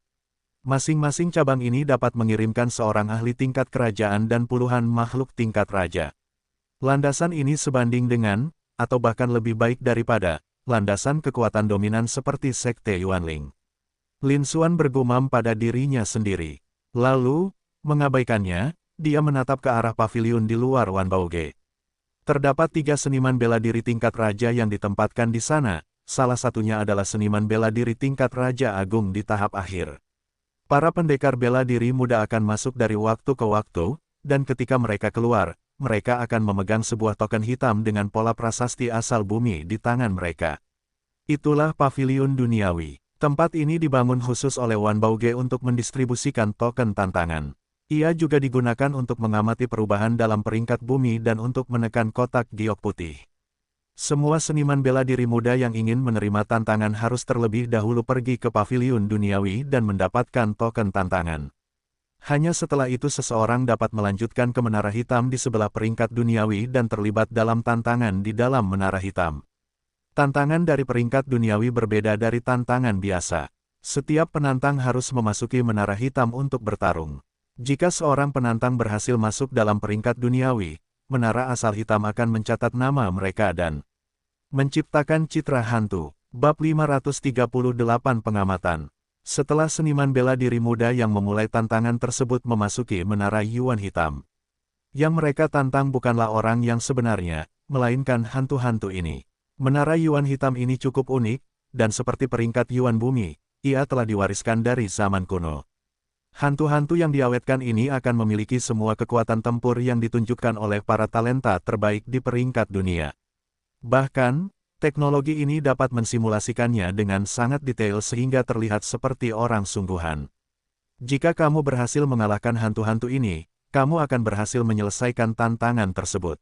Masing-masing cabang ini dapat mengirimkan seorang ahli tingkat kerajaan dan puluhan makhluk tingkat raja. Landasan ini sebanding dengan, atau bahkan lebih baik daripada, landasan kekuatan dominan seperti Sekte Yuanling. Lin Xuan bergumam pada dirinya sendiri. Lalu, mengabaikannya, dia menatap ke arah paviliun di luar Wanbaoge. Terdapat 3 seniman bela diri tingkat raja yang ditempatkan di sana, salah satunya adalah seniman bela diri tingkat Raja Agung di tahap akhir. Para pendekar bela diri muda akan masuk dari waktu ke waktu, dan ketika mereka keluar, mereka akan memegang sebuah token hitam dengan pola prasasti asal bumi di tangan mereka. Itulah paviliun duniawi. Tempat ini dibangun khusus oleh Wanbaoge untuk mendistribusikan token tantangan. Ia juga digunakan untuk mengamati perubahan dalam peringkat bumi dan untuk menekan kotak giok putih. Semua seniman bela diri muda yang ingin menerima tantangan harus terlebih dahulu pergi ke paviliun duniawi dan mendapatkan token tantangan. Hanya setelah itu seseorang dapat melanjutkan ke menara hitam di sebelah peringkat duniawi dan terlibat dalam tantangan di dalam menara hitam. Tantangan dari peringkat duniawi berbeda dari tantangan biasa. Setiap penantang harus memasuki menara hitam untuk bertarung. Jika seorang penantang berhasil masuk dalam peringkat duniawi, menara asal hitam akan mencatat nama mereka dan menciptakan citra hantu. Bab 538 Pengamatan. Setelah seniman bela diri muda yang memulai tantangan tersebut memasuki menara Yuan Hitam, yang mereka tantang bukanlah orang yang sebenarnya, melainkan hantu-hantu ini. Menara Yuan Hitam ini cukup unik, dan seperti peringkat Yuan Bumi, ia telah diwariskan dari zaman kuno. Hantu-hantu yang diawetkan ini akan memiliki semua kekuatan tempur yang ditunjukkan oleh para talenta terbaik di peringkat dunia. Bahkan, teknologi ini dapat mensimulasikannya dengan sangat detail sehingga terlihat seperti orang sungguhan. Jika kamu berhasil mengalahkan hantu-hantu ini, kamu akan berhasil menyelesaikan tantangan tersebut.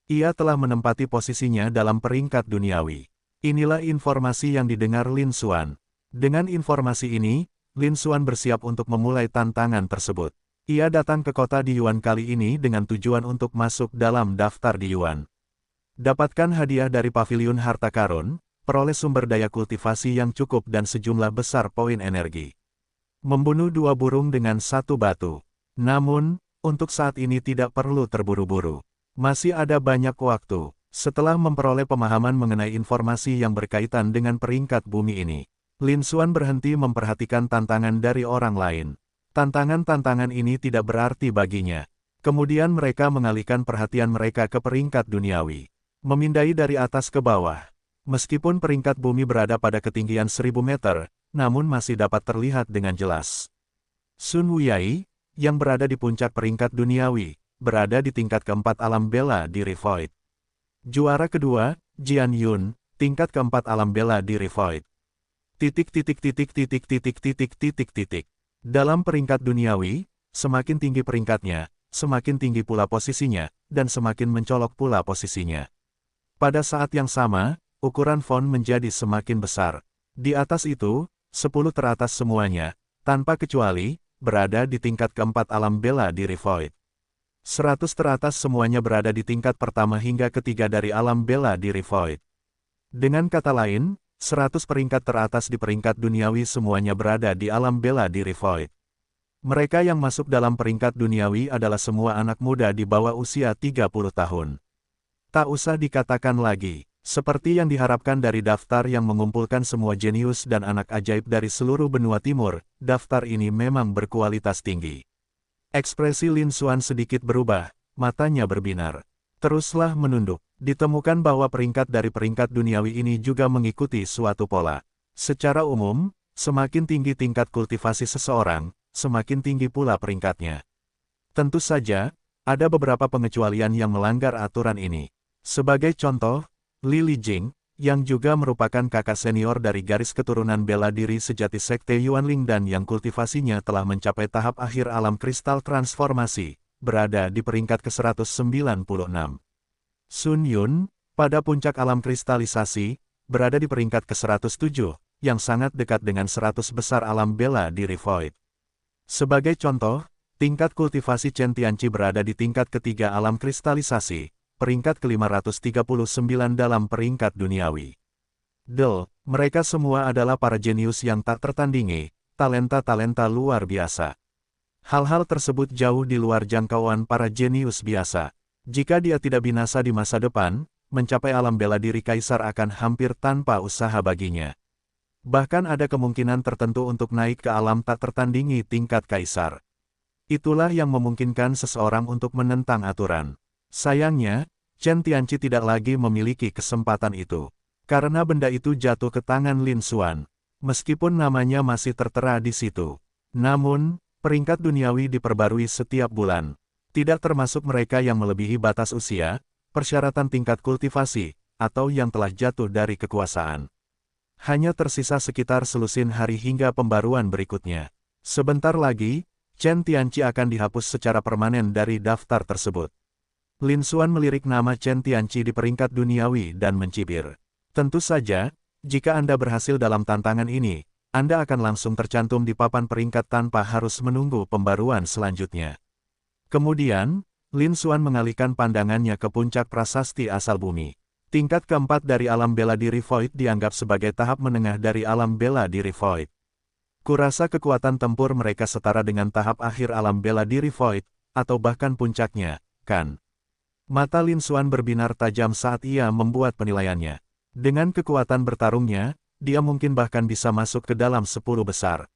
Ia telah menempati posisinya dalam peringkat duniawi. Inilah informasi yang didengar Lin Xuan. Dengan informasi ini, Lin Xuan bersiap untuk memulai tantangan tersebut. Ia datang ke kota di Yuan kali ini dengan tujuan untuk masuk dalam daftar di Yuan. Dapatkan hadiah dari paviliun harta karun, peroleh sumber daya kultivasi yang cukup dan sejumlah besar poin energi. Membunuh 2 burung dengan 1 batu. Namun, untuk saat ini tidak perlu terburu-buru. Masih ada banyak waktu. Setelah memperoleh pemahaman mengenai informasi yang berkaitan dengan peringkat bumi ini, Lin Xuan berhenti memperhatikan tantangan dari orang lain. Tantangan-tantangan ini tidak berarti baginya. Kemudian mereka mengalihkan perhatian mereka ke peringkat duniawi. Memindai dari atas ke bawah. Meskipun peringkat bumi berada pada ketinggian 1000 meter, namun masih dapat terlihat dengan jelas. Sun Wuyai, yang berada di puncak peringkat duniawi, berada di tingkat keempat alam bela diri Void. Juara kedua, Jian Yun, tingkat keempat alam bela diri Void. Dalam peringkat duniawi, semakin tinggi peringkatnya, semakin tinggi pula posisinya, dan semakin mencolok pula posisinya. Pada saat yang sama, ukuran font menjadi semakin besar. Di atas itu, 10 teratas semuanya, tanpa kecuali, berada di tingkat keempat alam bela diri Void. 100 teratas semuanya berada di tingkat pertama hingga ketiga dari alam bela diri Void. Dengan kata lain, 100 peringkat teratas di peringkat duniawi semuanya berada di alam bela diri Void. Mereka yang masuk dalam peringkat duniawi adalah semua anak muda di bawah usia 30 tahun. Tak usah dikatakan lagi, seperti yang diharapkan dari daftar yang mengumpulkan semua jenius dan anak ajaib dari seluruh benua timur, daftar ini memang berkualitas tinggi. Ekspresi Lin Xuan sedikit berubah, matanya berbinar. Teruslah menunduk. Ditemukan bahwa peringkat dari peringkat duniawi ini juga mengikuti suatu pola. Secara umum, semakin tinggi tingkat kultivasi seseorang, semakin tinggi pula peringkatnya. Tentu saja, ada beberapa pengecualian yang melanggar aturan ini. Sebagai contoh, Li Lijing, yang juga merupakan kakak senior dari garis keturunan bela diri sejati Sekte Yuanling dan yang kultivasinya telah mencapai tahap akhir alam kristal transformasi, berada di peringkat ke-196. Sun Yun, pada puncak alam kristalisasi, berada di peringkat ke-107, yang sangat dekat dengan 100 besar alam bela diri Void. Sebagai contoh, tingkat kultivasi Chen Tianqi berada di tingkat ketiga alam kristalisasi, peringkat ke-539 dalam peringkat duniawi. Mereka semua adalah para jenius yang tak tertandingi, talenta-talenta luar biasa. Hal-hal tersebut jauh di luar jangkauan para jenius biasa. Jika dia tidak binasa di masa depan, mencapai alam bela diri kaisar akan hampir tanpa usaha baginya. Bahkan ada kemungkinan tertentu untuk naik ke alam tak tertandingi tingkat kaisar. Itulah yang memungkinkan seseorang untuk menentang aturan. Sayangnya, Chen Tianqi tidak lagi memiliki kesempatan itu. Karena benda itu jatuh ke tangan Lin Xuan. Meskipun namanya masih tertera di situ. Namun, peringkat duniawi diperbarui setiap bulan. Tidak termasuk mereka yang melebihi batas usia, persyaratan tingkat kultivasi, atau yang telah jatuh dari kekuasaan. Hanya tersisa sekitar selusin hari hingga pembaruan berikutnya. Sebentar lagi, Chen Tianqi akan dihapus secara permanen dari daftar tersebut. Lin Xuan melirik nama Chen Tianqi di peringkat duniawi dan mencibir. Tentu saja, jika Anda berhasil dalam tantangan ini, Anda akan langsung tercantum di papan peringkat tanpa harus menunggu pembaruan selanjutnya. Kemudian, Lin Xuan mengalihkan pandangannya ke puncak prasasti asal bumi. Tingkat keempat dari alam bela diri Void dianggap sebagai tahap menengah dari alam bela diri Void. Kurasa kekuatan tempur mereka setara dengan tahap akhir alam bela diri Void, atau bahkan puncaknya, kan? Mata Lin Xuan berbinar tajam saat ia membuat penilaiannya. Dengan kekuatan bertarungnya, dia mungkin bahkan bisa masuk ke dalam 10 besar.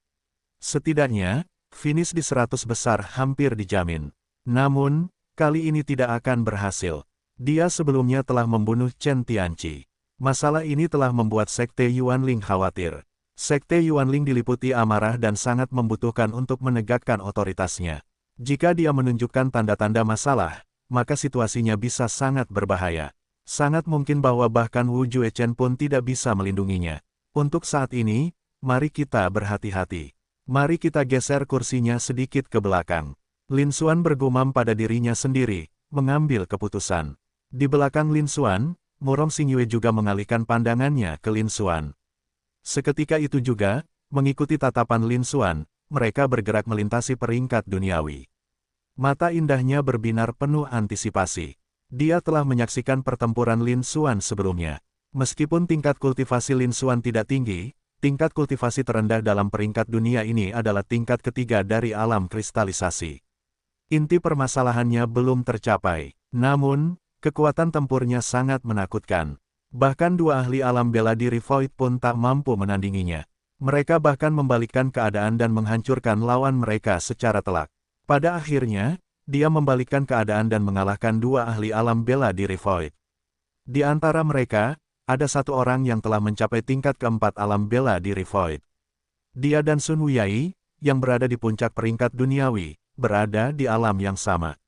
Setidaknya, finish di 100 besar hampir dijamin. Namun, kali ini tidak akan berhasil. Dia sebelumnya telah membunuh Chen Tianqi. Masalah ini telah membuat Sekte Yuanling khawatir. Sekte Yuanling diliputi amarah dan sangat membutuhkan untuk menegakkan otoritasnya. Jika dia menunjukkan tanda-tanda masalah, maka situasinya bisa sangat berbahaya. Sangat mungkin bahwa bahkan Wu Juechen pun tidak bisa melindunginya. Untuk saat ini, mari kita berhati-hati. Mari kita geser kursinya sedikit ke belakang. Lin Xuan bergumam pada dirinya sendiri, mengambil keputusan. Di belakang Lin Xuan, Murong Xingyue juga mengalihkan pandangannya ke Lin Xuan. Seketika itu juga, mengikuti tatapan Lin Xuan, mereka bergerak melintasi peringkat duniawi. Mata indahnya berbinar penuh antisipasi. Dia telah menyaksikan pertempuran Lin Xuan sebelumnya. Meskipun tingkat kultivasi Lin Xuan tidak tinggi, tingkat kultivasi terendah dalam peringkat dunia ini adalah tingkat ketiga dari alam kristalisasi. Inti permasalahannya belum tercapai. Namun, kekuatan tempurnya sangat menakutkan. Bahkan dua ahli alam bela diri Void pun tak mampu menandinginya. Mereka bahkan membalikkan keadaan dan menghancurkan lawan mereka secara telak. Pada akhirnya, dia membalikkan keadaan dan mengalahkan dua ahli alam bela diri Void. Di antara mereka, ada satu orang yang telah mencapai tingkat keempat alam bela diri Void. Dia dan Sun Wuyai, yang berada di puncak peringkat duniawi, berada di alam yang sama.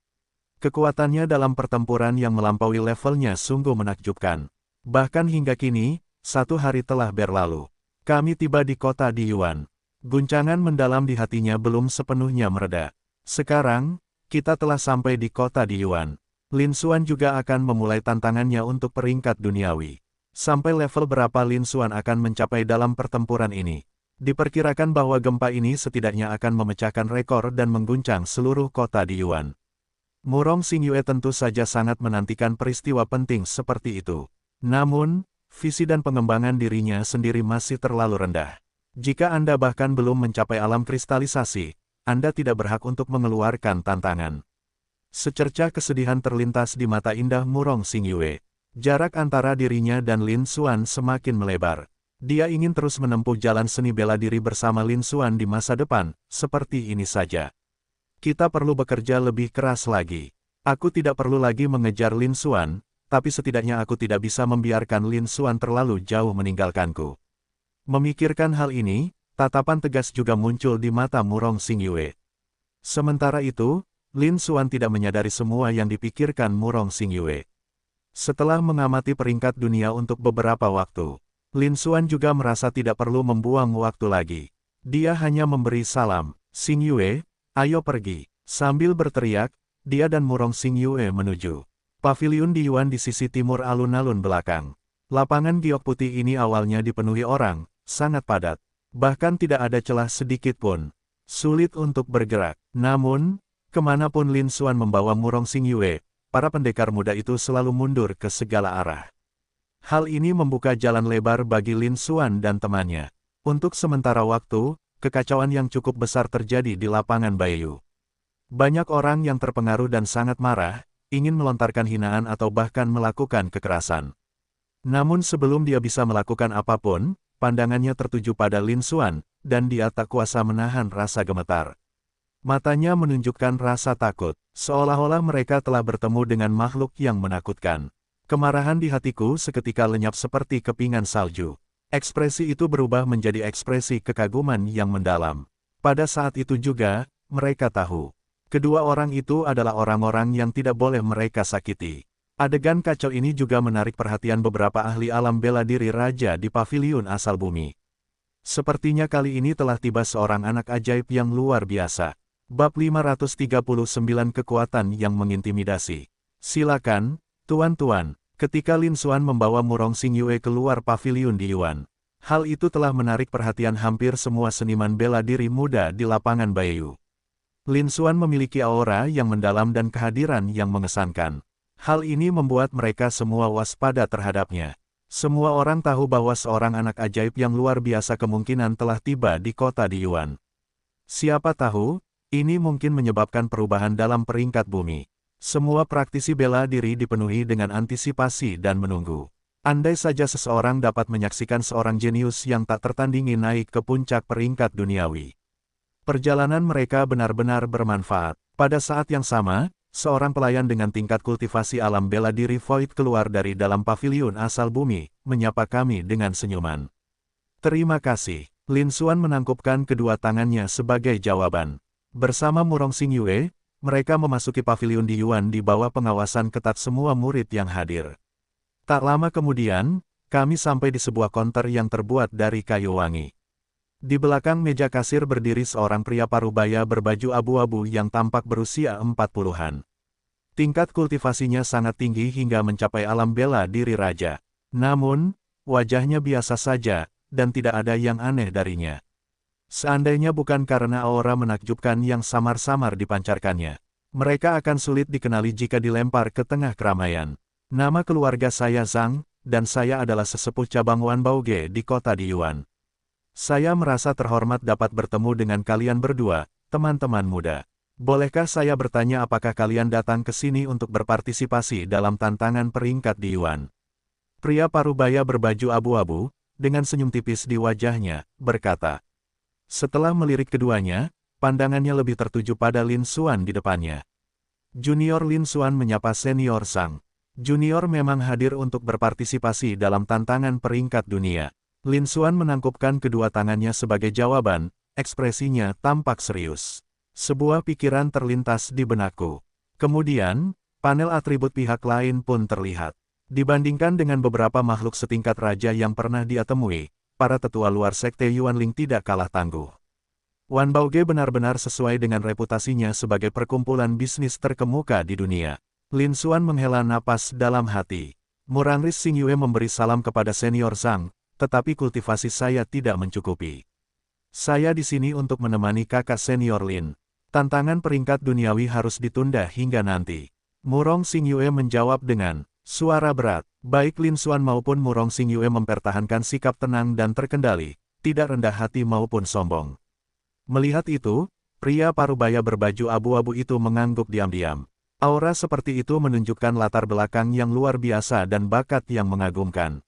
Kekuatannya dalam pertempuran yang melampaui levelnya sungguh menakjubkan. Bahkan hingga kini, 1 hari telah berlalu. Kami tiba di kota di Yuan. Guncangan mendalam di hatinya belum sepenuhnya mereda. Sekarang, kita telah sampai di kota di Yuan. Lin Xuan juga akan memulai tantangannya untuk peringkat duniawi. Sampai level berapa Lin Xuan akan mencapai dalam pertempuran ini? Diperkirakan bahwa gempa ini setidaknya akan memecahkan rekor dan mengguncang seluruh kota di Yuan. Murong Xingyue tentu saja sangat menantikan peristiwa penting seperti itu. Namun, visi dan pengembangan dirinya sendiri masih terlalu rendah. Jika Anda bahkan belum mencapai alam kristalisasi, Anda tidak berhak untuk mengeluarkan tantangan. Secercah kesedihan terlintas di mata indah Murong Xingyue. Jarak antara dirinya dan Lin Xuan semakin melebar. Dia ingin terus menempuh jalan seni bela diri bersama Lin Xuan di masa depan, seperti ini saja. Kita perlu bekerja lebih keras lagi. Aku tidak perlu lagi mengejar Lin Xuan, tapi setidaknya aku tidak bisa membiarkan Lin Xuan terlalu jauh meninggalkanku. Memikirkan hal ini, tatapan tegas juga muncul di mata Murong Xingyue. Sementara itu, Lin Xuan tidak menyadari semua yang dipikirkan Murong Xingyue. Setelah mengamati peringkat dunia untuk beberapa waktu, Lin Xuan juga merasa tidak perlu membuang waktu lagi. Dia hanya memberi salam, "Xingyue, ayo pergi." Sambil berteriak, dia dan Murong Xingyue menuju paviliun di Yuan di sisi timur alun-alun belakang. Lapangan giok putih ini awalnya dipenuhi orang, sangat padat. Bahkan tidak ada celah sedikit pun. Sulit untuk bergerak. Namun, kemanapun Lin Xuan membawa Murong Xingyue, para pendekar muda itu selalu mundur ke segala arah. Hal ini membuka jalan lebar bagi Lin Xuan dan temannya. Untuk sementara waktu, kekacauan yang cukup besar terjadi di lapangan Baiyu. Banyak orang yang terpengaruh dan sangat marah, ingin melontarkan hinaan atau bahkan melakukan kekerasan. Namun sebelum dia bisa melakukan apapun, pandangannya tertuju pada Lin Xuan, dan dia tak kuasa menahan rasa gemetar. Matanya menunjukkan rasa takut, seolah-olah mereka telah bertemu dengan makhluk yang menakutkan. Kemarahan di hatiku seketika lenyap seperti kepingan salju. Ekspresi itu berubah menjadi ekspresi kekaguman yang mendalam. Pada saat itu juga, mereka tahu. Kedua orang itu adalah orang-orang yang tidak boleh mereka sakiti. Adegan kacau ini juga menarik perhatian beberapa ahli alam bela diri raja di paviliun asal bumi. Sepertinya kali ini telah tiba seorang anak ajaib yang luar biasa. Bab 539 Kekuatan yang mengintimidasi. Silakan, tuan-tuan. Ketika Lin Xuan membawa Murong Xingyue keluar paviliun di Yuan, hal itu telah menarik perhatian hampir semua seniman bela diri muda di lapangan Baiyu. Lin Xuan memiliki aura yang mendalam dan kehadiran yang mengesankan. Hal ini membuat mereka semua waspada terhadapnya. Semua orang tahu bahwa seorang anak ajaib yang luar biasa kemungkinan telah tiba di kota di Yuan. Siapa tahu, ini mungkin menyebabkan perubahan dalam peringkat bumi. Semua praktisi bela diri dipenuhi dengan antisipasi dan menunggu. Andai saja seseorang dapat menyaksikan seorang jenius yang tak tertandingi naik ke puncak peringkat duniawi. Perjalanan mereka benar-benar bermanfaat. Pada saat yang sama, seorang pelayan dengan tingkat kultivasi alam bela diri Void keluar dari dalam paviliun asal bumi, menyapa kami dengan senyuman. Terima kasih. Lin Xuan menangkupkan kedua tangannya sebagai jawaban. Bersama Murong Xingyue, mereka memasuki paviliun di Yuan di bawah pengawasan ketat semua murid yang hadir. Tak lama kemudian, kami sampai di sebuah konter yang terbuat dari kayu wangi. Di belakang meja kasir berdiri seorang pria parubaya berbaju abu-abu yang tampak berusia 40-an. Tingkat kultivasinya sangat tinggi hingga mencapai alam bela diri raja. Namun, wajahnya biasa saja, dan tidak ada yang aneh darinya. Seandainya bukan karena aura menakjubkan yang samar-samar dipancarkannya, mereka akan sulit dikenali jika dilempar ke tengah keramaian. Nama keluarga saya Zhang, dan saya adalah sesepuh cabang Wanbaoge di kota di Yuan. Saya merasa terhormat dapat bertemu dengan kalian berdua, teman-teman muda. Bolehkah saya bertanya apakah kalian datang ke sini untuk berpartisipasi dalam tantangan peringkat di Yuan? Pria parubaya berbaju abu-abu, dengan senyum tipis di wajahnya, berkata. Setelah melirik keduanya, pandangannya lebih tertuju pada Lin Xuan di depannya. Junior Lin Xuan menyapa senior Zhang. Junior memang hadir untuk berpartisipasi dalam tantangan peringkat dunia. Lin Xuan menangkupkan kedua tangannya sebagai jawaban, ekspresinya tampak serius. Sebuah pikiran terlintas di benakku. Kemudian, panel atribut pihak lain pun terlihat. Dibandingkan dengan beberapa makhluk setingkat raja yang pernah dia temui, para tetua luar sekte Yuanling tidak kalah tangguh. Wanbaoge benar-benar sesuai dengan reputasinya sebagai perkumpulan bisnis terkemuka di dunia. Lin Xuan menghela napas dalam hati. Murangris Xingyue memberi salam kepada senior Zhang, tetapi kultivasi saya tidak mencukupi. Saya di sini untuk menemani kakak senior Lin. Tantangan peringkat duniawi harus ditunda hingga nanti. Murong Xingyue menjawab dengan suara berat. Baik Lin Xuan maupun Murong Xingyue mempertahankan sikap tenang dan terkendali, tidak rendah hati maupun sombong. Melihat itu, pria parubaya berbaju abu-abu itu mengangguk diam-diam. Aura seperti itu menunjukkan latar belakang yang luar biasa dan bakat yang mengagumkan.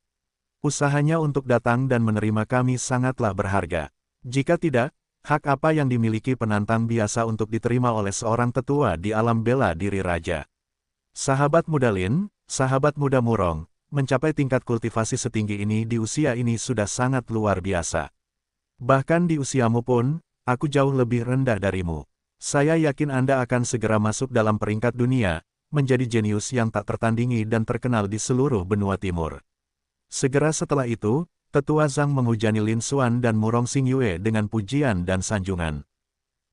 Usahanya untuk datang dan menerima kami sangatlah berharga. Jika tidak, hak apa yang dimiliki penantang biasa untuk diterima oleh seorang tetua di alam bela diri raja? Sahabat muda Lin, sahabat muda Murong, mencapai tingkat kultivasi setinggi ini di usia ini sudah sangat luar biasa. Bahkan di usiamu pun, aku jauh lebih rendah darimu. Saya yakin Anda akan segera masuk dalam peringkat dunia, menjadi jenius yang tak tertandingi dan terkenal di seluruh benua timur. Segera setelah itu, tetua Zhang menghujani Lin Xuan dan Murong Xingyue dengan pujian dan sanjungan.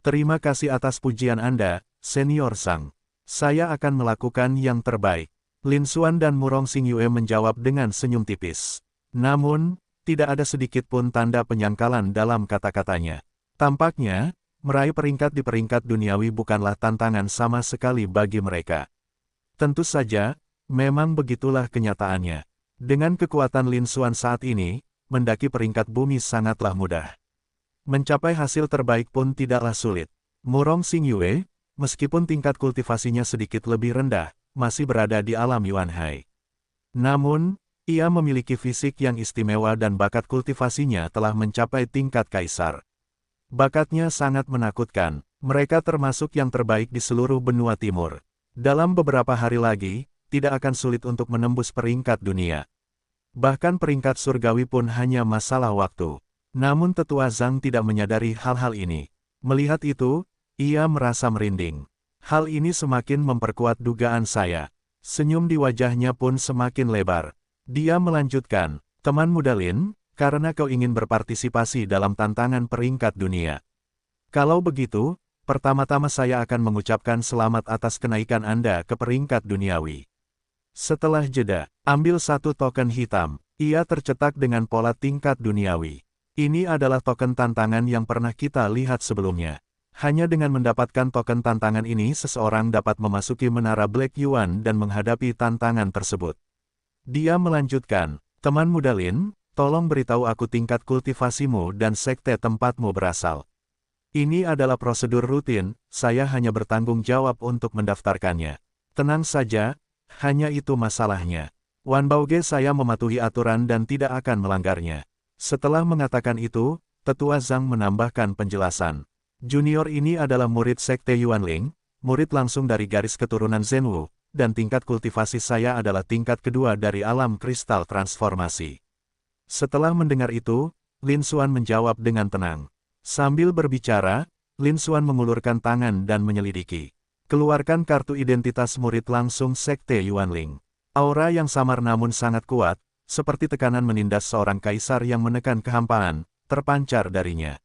Terima kasih atas pujian Anda, senior Zhang. Saya akan melakukan yang terbaik. Lin Xuan dan Murong Xingyue menjawab dengan senyum tipis. Namun, tidak ada sedikit pun tanda penyangkalan dalam kata-katanya. Tampaknya, meraih peringkat di peringkat duniawi bukanlah tantangan sama sekali bagi mereka. Tentu saja, memang begitulah kenyataannya. Dengan kekuatan Lin Xuan saat ini, mendaki peringkat bumi sangatlah mudah. Mencapai hasil terbaik pun tidaklah sulit. Murong Xingyue, meskipun tingkat kultivasinya sedikit lebih rendah, masih berada di alam Yuanhai. Namun, ia memiliki fisik yang istimewa dan bakat kultivasinya telah mencapai tingkat kaisar. Bakatnya sangat menakutkan, mereka termasuk yang terbaik di seluruh benua timur. Dalam beberapa hari lagi, tidak akan sulit untuk menembus peringkat dunia. Bahkan peringkat surgawi pun hanya masalah waktu. Namun tetua Zhang tidak menyadari hal-hal ini. Melihat itu, ia merasa merinding. Hal ini semakin memperkuat dugaan saya. Senyum di wajahnya pun semakin lebar. Dia melanjutkan, teman muda Lin, karena kau ingin berpartisipasi dalam tantangan peringkat dunia. Kalau begitu, pertama-tama saya akan mengucapkan selamat atas kenaikan Anda ke peringkat duniawi. Setelah jeda, ambil satu token hitam. Ia tercetak dengan pola tingkat duniawi. Ini adalah token tantangan yang pernah kita lihat sebelumnya. Hanya dengan mendapatkan token tantangan ini seseorang dapat memasuki menara Black Yuan dan menghadapi tantangan tersebut. Dia melanjutkan, teman muda Lin, tolong beritahu aku tingkat kultivasimu dan sekte tempatmu berasal. Ini adalah prosedur rutin, saya hanya bertanggung jawab untuk mendaftarkannya. Tenang saja, hanya itu masalahnya. Wan Baoge saya mematuhi aturan dan tidak akan melanggarnya. Setelah mengatakan itu, Tetua Zhang menambahkan penjelasan. Junior ini adalah murid sekte Yuanling, murid langsung dari garis keturunan Zhenwu, dan tingkat kultivasi saya adalah tingkat kedua dari alam kristal transformasi. Setelah mendengar itu, Lin Xuan menjawab dengan tenang. Sambil berbicara, Lin Xuan mengulurkan tangan dan menyelidiki. Keluarkan kartu identitas murid langsung sekte Yuanling. Aura yang samar namun sangat kuat, seperti tekanan menindas seorang kaisar yang menekan kehampaan, terpancar darinya.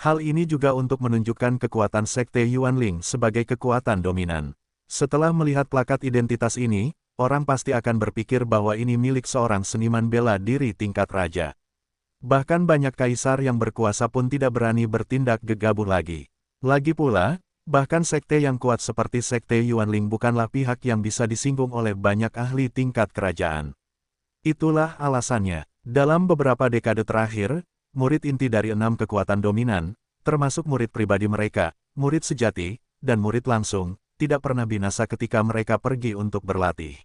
Hal ini juga untuk menunjukkan kekuatan sekte Yuanling sebagai kekuatan dominan. Setelah melihat plakat identitas ini, orang pasti akan berpikir bahwa ini milik seorang seniman bela diri tingkat raja. Bahkan banyak kaisar yang berkuasa pun tidak berani bertindak gegabah lagi. Lagi pula, bahkan sekte yang kuat seperti sekte Yuanling bukanlah pihak yang bisa disinggung oleh banyak ahli tingkat kerajaan. Itulah alasannya, dalam beberapa dekade terakhir, murid inti dari 6 kekuatan dominan, termasuk murid pribadi mereka, murid sejati, dan murid langsung, tidak pernah binasa ketika mereka pergi untuk berlatih.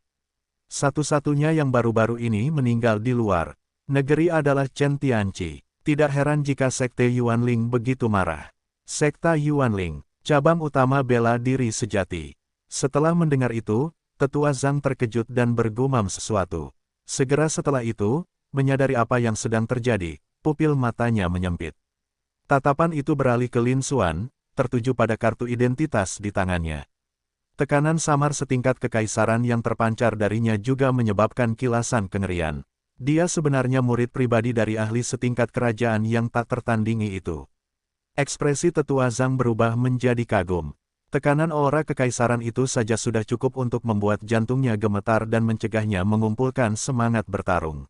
Satu-satunya yang baru-baru ini meninggal di luar negeri adalah Chen Tianqi. Tidak heran jika sekte Yuanling begitu marah. Sekta Yuanling, cabang utama bela diri sejati. Setelah mendengar itu, Tetua Zhang terkejut dan bergumam sesuatu. Segera setelah itu, menyadari apa yang sedang terjadi, pupil matanya menyempit. Tatapan itu beralih ke Lin Xuan, tertuju pada kartu identitas di tangannya. Tekanan samar setingkat kekaisaran yang terpancar darinya juga menyebabkan kilasan kengerian. Dia sebenarnya murid pribadi dari ahli setingkat kerajaan yang tak tertandingi itu. Ekspresi Tetua Zhang berubah menjadi kagum. Tekanan aura kekaisaran itu saja sudah cukup untuk membuat jantungnya gemetar dan mencegahnya mengumpulkan semangat bertarung.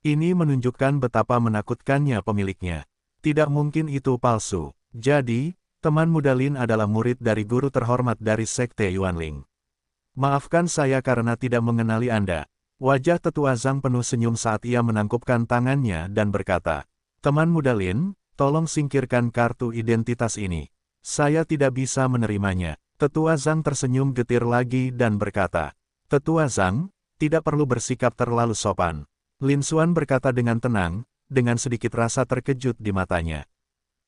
Ini menunjukkan betapa menakutkannya pemiliknya. Tidak mungkin itu palsu. Jadi, teman muda Lin adalah murid dari guru terhormat dari sekte Yuanling. Maafkan saya karena tidak mengenali Anda. Wajah Tetua Zhang penuh senyum saat ia menangkupkan tangannya dan berkata, teman muda Lin, tolong singkirkan kartu identitas ini. Saya tidak bisa menerimanya. Tetua Zhang tersenyum getir lagi dan berkata, Tetua Zhang, tidak perlu bersikap terlalu sopan. Lin Xuan berkata dengan tenang, dengan sedikit rasa terkejut di matanya.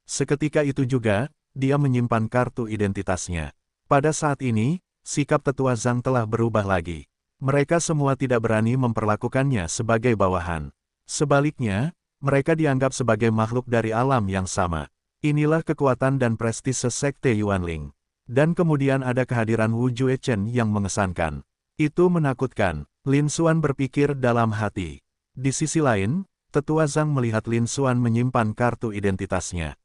Seketika itu juga, dia menyimpan kartu identitasnya. Pada saat ini, sikap Tetua Zhang telah berubah lagi. Mereka semua tidak berani memperlakukannya sebagai bawahan. Sebaliknya, mereka dianggap sebagai makhluk dari alam yang sama. Inilah kekuatan dan prestise sekte Yuanling. Dan kemudian ada kehadiran Wu Juechen yang mengesankan. Itu menakutkan, Lin Xuan berpikir dalam hati. Di sisi lain, Tetua Zhang melihat Lin Xuan menyimpan kartu identitasnya.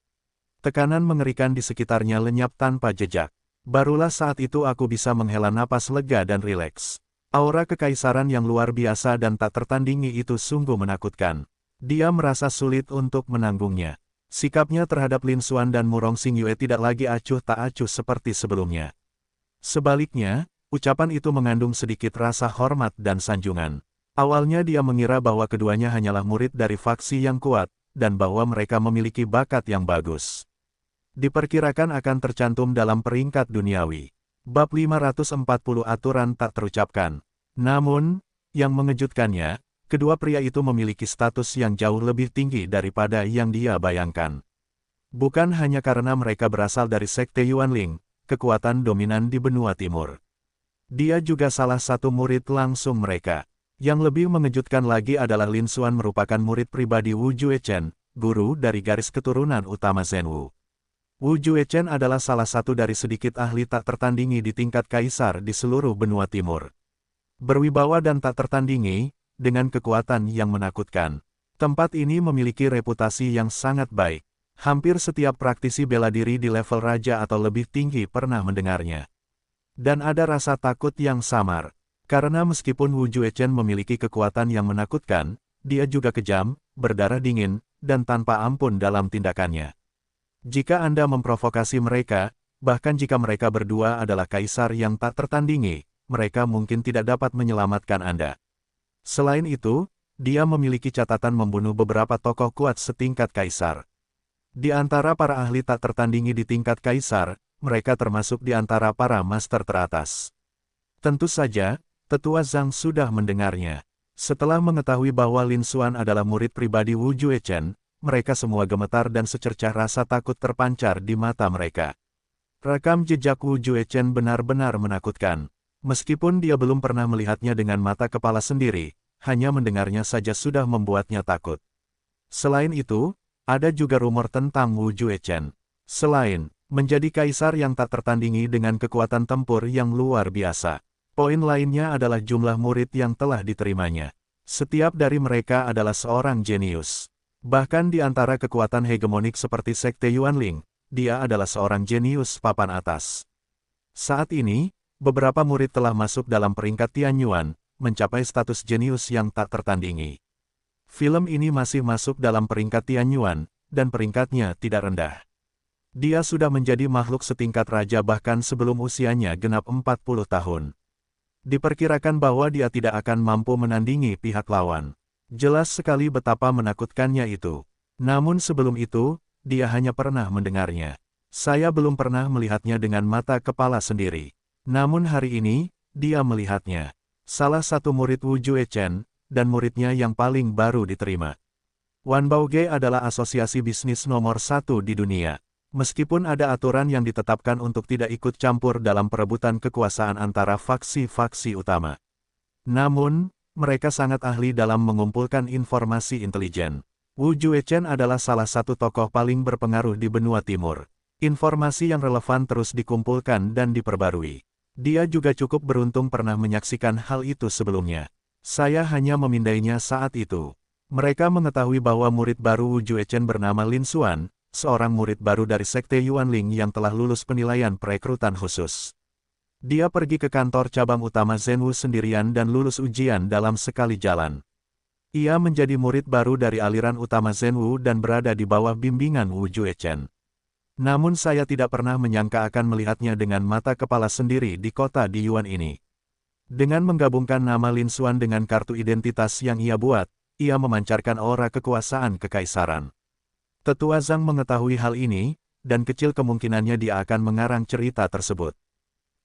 Tekanan mengerikan di sekitarnya lenyap tanpa jejak. Barulah saat itu aku bisa menghela napas lega dan rileks. Aura kekaisaran yang luar biasa dan tak tertandingi itu sungguh menakutkan. Dia merasa sulit untuk menanggungnya. Sikapnya terhadap Lin Xuan dan Murong Xingyue tidak lagi acuh tak acuh seperti sebelumnya. Sebaliknya, ucapan itu mengandung sedikit rasa hormat dan sanjungan. Awalnya dia mengira bahwa keduanya hanyalah murid dari faksi yang kuat, dan bahwa mereka memiliki bakat yang bagus. Diperkirakan akan tercantum dalam peringkat duniawi. Bab 540 aturan tak terucapkan. Namun, yang mengejutkannya, kedua pria itu memiliki status yang jauh lebih tinggi daripada yang dia bayangkan. Bukan hanya karena mereka berasal dari sekte Yuanling, kekuatan dominan di benua timur. Dia juga salah satu murid langsung mereka. Yang lebih mengejutkan lagi adalah Lin Xuan merupakan murid pribadi Wu Juechen, guru dari garis keturunan utama Zhenwu. Wu Juechen adalah salah satu dari sedikit ahli tak tertandingi di tingkat kaisar di seluruh benua timur. Berwibawa dan tak tertandingi, dengan kekuatan yang menakutkan. Tempat ini memiliki reputasi yang sangat baik. Hampir setiap praktisi bela diri di level raja atau lebih tinggi pernah mendengarnya. Dan ada rasa takut yang samar. Karena meskipun Wu Juechen memiliki kekuatan yang menakutkan, dia juga kejam, berdarah dingin, dan tanpa ampun dalam tindakannya. Jika Anda memprovokasi mereka, bahkan jika mereka berdua adalah kaisar yang tak tertandingi, mereka mungkin tidak dapat menyelamatkan Anda. Selain itu, dia memiliki catatan membunuh beberapa tokoh kuat setingkat kaisar. Di antara para ahli tak tertandingi di tingkat kaisar, mereka termasuk di antara para master teratas. Tentu saja, Tetua Zhang sudah mendengarnya. Setelah mengetahui bahwa Lin Xuan adalah murid pribadi Wu Juechen, mereka semua gemetar dan secercah rasa takut terpancar di mata mereka. Rekam jejak Wu Juechen benar-benar menakutkan. Meskipun dia belum pernah melihatnya dengan mata kepala sendiri, hanya mendengarnya saja sudah membuatnya takut. Selain itu, ada juga rumor tentang Wu Juechen. Selain menjadi kaisar yang tak tertandingi dengan kekuatan tempur yang luar biasa, poin lainnya adalah jumlah murid yang telah diterimanya. Setiap dari mereka adalah seorang jenius. Bahkan di antara kekuatan hegemonik seperti Sekte Yuanling, dia adalah seorang jenius papan atas. Saat ini, beberapa murid telah masuk dalam peringkat Tianyuan, mencapai status jenius yang tak tertandingi. Film ini masih masuk dalam peringkat Tianyuan, dan peringkatnya tidak rendah. Dia sudah menjadi makhluk setingkat raja bahkan sebelum usianya genap 40 tahun. Diperkirakan bahwa dia tidak akan mampu menandingi pihak lawan. Jelas sekali betapa menakutkannya itu. Namun sebelum itu, dia hanya pernah mendengarnya. Saya belum pernah melihatnya dengan mata kepala sendiri. Namun hari ini, dia melihatnya. Salah satu murid Wu Juechen, dan muridnya yang paling baru diterima. Wanbaoge adalah asosiasi bisnis nomor 1 di dunia. Meskipun ada aturan yang ditetapkan untuk tidak ikut campur dalam perebutan kekuasaan antara faksi-faksi utama. Namun, mereka sangat ahli dalam mengumpulkan informasi intelijen. Wu Juechen adalah salah satu tokoh paling berpengaruh di benua timur. Informasi yang relevan terus dikumpulkan dan diperbarui. Dia juga cukup beruntung pernah menyaksikan hal itu sebelumnya. Saya hanya memindainya saat itu. Mereka mengetahui bahwa murid baru Wu Juechen bernama Lin Xuan, seorang murid baru dari Sekte Yuanling yang telah lulus penilaian perekrutan khusus. Dia pergi ke kantor cabang utama Zhenwu sendirian dan lulus ujian dalam sekali jalan. Ia menjadi murid baru dari aliran utama Zhenwu dan berada di bawah bimbingan Wu Juechen. Namun saya tidak pernah menyangka akan melihatnya dengan mata kepala sendiri di kota di Yuan ini. Dengan menggabungkan nama Lin Xuan dengan kartu identitas yang ia buat, ia memancarkan aura kekuasaan kekaisaran. Tetua Zhang mengetahui hal ini, dan kecil kemungkinannya dia akan mengarang cerita tersebut.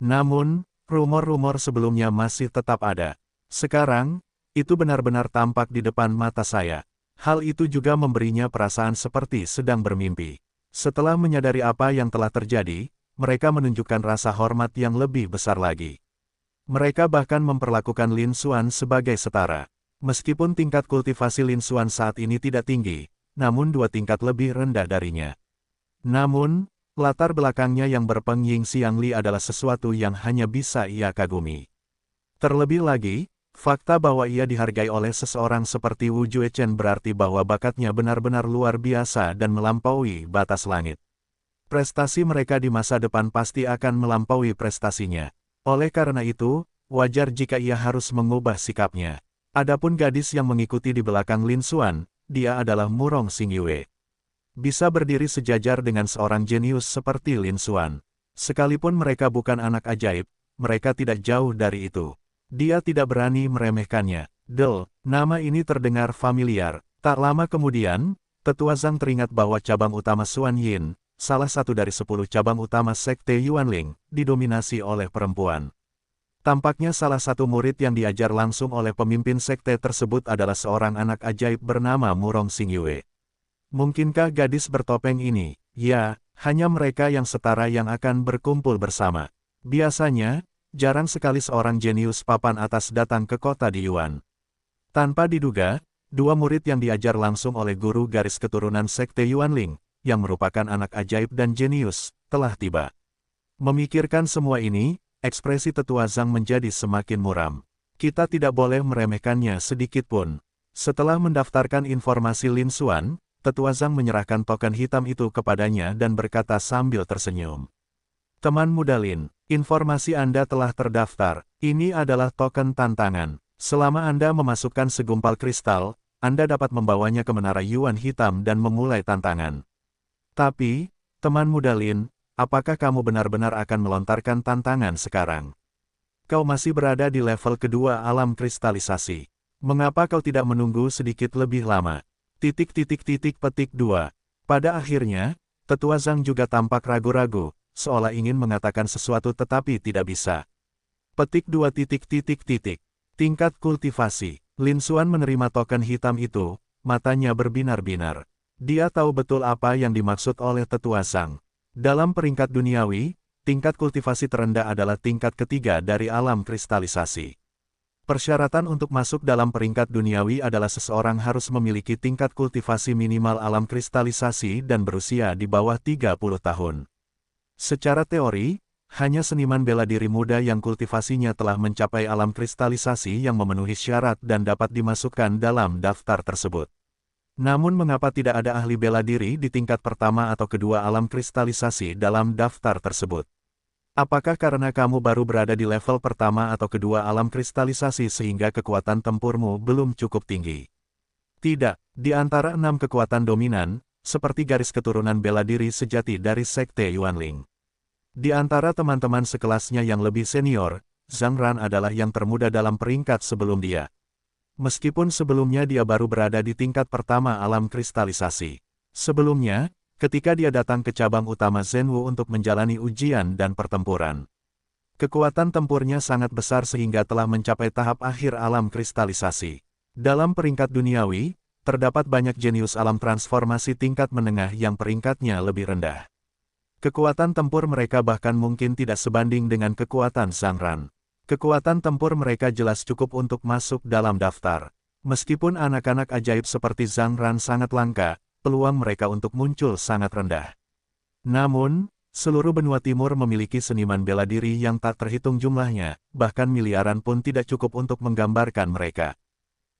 Namun, rumor-rumor sebelumnya masih tetap ada. Sekarang, itu benar-benar tampak di depan mata saya. Hal itu juga memberinya perasaan seperti sedang bermimpi. Setelah menyadari apa yang telah terjadi, mereka menunjukkan rasa hormat yang lebih besar lagi. Mereka bahkan memperlakukan Lin Xuan sebagai setara. Meskipun tingkat kultivasi Lin Xuan saat ini tidak tinggi, namun 2 tingkat lebih rendah darinya. Namun, latar belakangnya yang berpengying Xiang Li adalah sesuatu yang hanya bisa ia kagumi. Terlebih lagi, fakta bahwa ia dihargai oleh seseorang seperti Wu Juechen berarti bahwa bakatnya benar-benar luar biasa dan melampaui batas langit. Prestasi mereka di masa depan pasti akan melampaui prestasinya. Oleh karena itu, wajar jika ia harus mengubah sikapnya. Adapun gadis yang mengikuti di belakang Lin Xuan, dia adalah Murong Xingyue. Bisa berdiri sejajar dengan seorang jenius seperti Lin Xuan. Sekalipun mereka bukan anak ajaib, mereka tidak jauh dari itu. Dia tidak berani meremehkannya. Nama ini terdengar familiar. Tak lama kemudian, Tetua Zhang teringat bahwa cabang utama Xuan Yin, salah satu dari 10 cabang utama Sekte Yuanling, didominasi oleh perempuan. Tampaknya salah satu murid yang diajar langsung oleh pemimpin sekte tersebut adalah seorang anak ajaib bernama Murong Xingyue. Mungkinkah gadis bertopeng ini? Ya, hanya mereka yang setara yang akan berkumpul bersama. Biasanya, jarang sekali seorang jenius papan atas datang ke kota di Yuan. Tanpa diduga, 2 murid yang diajar langsung oleh guru garis keturunan Sekte Yuanling, yang merupakan anak ajaib dan jenius, telah tiba. Memikirkan semua ini, ekspresi Tetua Zhang menjadi semakin muram. Kita tidak boleh meremehkannya sedikit pun. Setelah mendaftarkan informasi Lin Xuan, Tetua Zhang menyerahkan token hitam itu kepadanya dan berkata sambil tersenyum. Teman muda Lin, informasi Anda telah terdaftar. Ini adalah token tantangan. Selama Anda memasukkan segumpal kristal, Anda dapat membawanya ke menara Yuan hitam dan memulai tantangan. Tapi, Teman muda Lin, apakah kamu benar-benar akan melontarkan tantangan sekarang? Kau masih berada di level kedua alam kristalisasi. Mengapa kau tidak menunggu sedikit lebih lama? Petik 2. Pada akhirnya, Tetua Zhang juga tampak ragu-ragu, seolah ingin mengatakan sesuatu tetapi tidak bisa. Petik 2. Tingkat kultivasi. Lin Xuan menerima token hitam itu, matanya berbinar-binar. Dia tahu betul apa yang dimaksud oleh Tetua Zhang. Dalam peringkat duniawi, tingkat kultivasi terendah adalah tingkat ketiga dari alam kristalisasi. Persyaratan untuk masuk dalam peringkat duniawi adalah seseorang harus memiliki tingkat kultivasi minimal alam kristalisasi dan berusia di bawah 30 tahun. Secara teori, hanya seniman bela diri muda yang kultivasinya telah mencapai alam kristalisasi yang memenuhi syarat dan dapat dimasukkan dalam daftar tersebut. Namun mengapa tidak ada ahli bela diri di tingkat pertama atau kedua alam kristalisasi dalam daftar tersebut? Apakah karena kamu baru berada di level pertama atau kedua alam kristalisasi sehingga kekuatan tempurmu belum cukup tinggi? Tidak, di antara 6 kekuatan dominan, seperti garis keturunan bela diri sejati dari Sekte Yuanling. Di antara teman-teman sekelasnya yang lebih senior, Zhang Ran adalah yang termuda dalam peringkat sebelum dia. Meskipun sebelumnya dia baru berada di tingkat pertama alam kristalisasi. Sebelumnya, ketika dia datang ke cabang utama Zhenwu untuk menjalani ujian dan pertempuran. Kekuatan tempurnya sangat besar sehingga telah mencapai tahap akhir alam kristalisasi. Dalam peringkat duniawi, terdapat banyak jenius alam transformasi tingkat menengah yang peringkatnya lebih rendah. Kekuatan tempur mereka bahkan mungkin tidak sebanding dengan kekuatan Zhang Ran. Kekuatan tempur mereka jelas cukup untuk masuk dalam daftar. Meskipun anak-anak ajaib seperti Zhang Ran sangat langka, peluang mereka untuk muncul sangat rendah. Namun, seluruh benua timur memiliki seniman bela diri yang tak terhitung jumlahnya, bahkan miliaran pun tidak cukup untuk menggambarkan mereka.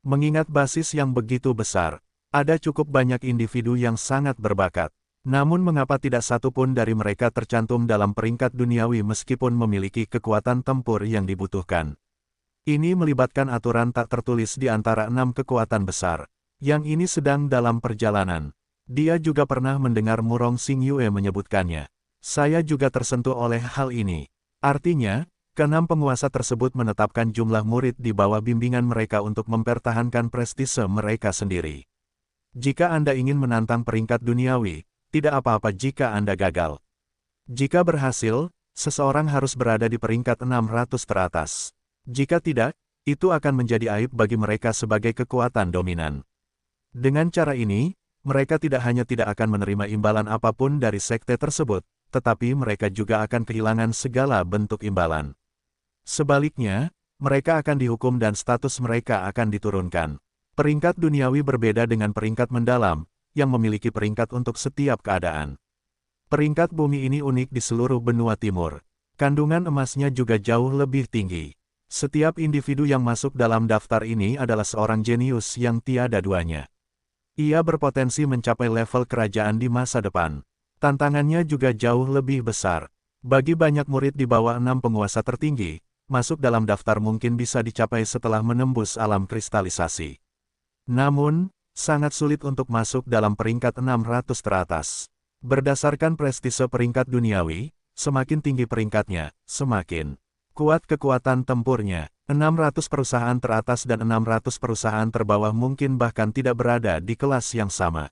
Mengingat basis yang begitu besar, ada cukup banyak individu yang sangat berbakat. Namun mengapa tidak satu pun dari mereka tercantum dalam peringkat duniawi meskipun memiliki kekuatan tempur yang dibutuhkan? Ini melibatkan aturan tak tertulis di antara 6 kekuatan besar. Yang ini sedang dalam perjalanan. Dia juga pernah mendengar Murong Xingyue menyebutkannya. Saya juga tersentuh oleh hal ini. Artinya, ke-6 penguasa tersebut menetapkan jumlah murid di bawah bimbingan mereka untuk mempertahankan prestise mereka sendiri. Jika Anda ingin menantang peringkat duniawi, tidak apa-apa jika Anda gagal. Jika berhasil, seseorang harus berada di peringkat 600 teratas. Jika tidak, itu akan menjadi aib bagi mereka sebagai kekuatan dominan. Dengan cara ini, mereka tidak hanya tidak akan menerima imbalan apapun dari sekte tersebut, tetapi mereka juga akan kehilangan segala bentuk imbalan. Sebaliknya, mereka akan dihukum dan status mereka akan diturunkan. Peringkat duniawi berbeda dengan peringkat mendalam, yang memiliki peringkat untuk setiap keadaan. Peringkat bumi ini unik di seluruh benua timur. Kandungan emasnya juga jauh lebih tinggi. Setiap individu yang masuk dalam daftar ini adalah seorang jenius yang tiada duanya. Ia berpotensi mencapai level kerajaan di masa depan. Tantangannya juga jauh lebih besar. Bagi banyak murid di bawah 6 penguasa tertinggi, masuk dalam daftar mungkin bisa dicapai setelah menembus alam kristalisasi. Namun, sangat sulit untuk masuk dalam peringkat 600 teratas. Berdasarkan prestise peringkat duniawi, semakin tinggi peringkatnya, semakin kuat kekuatan tempurnya. 600 perusahaan teratas dan 600 perusahaan terbawah mungkin bahkan tidak berada di kelas yang sama.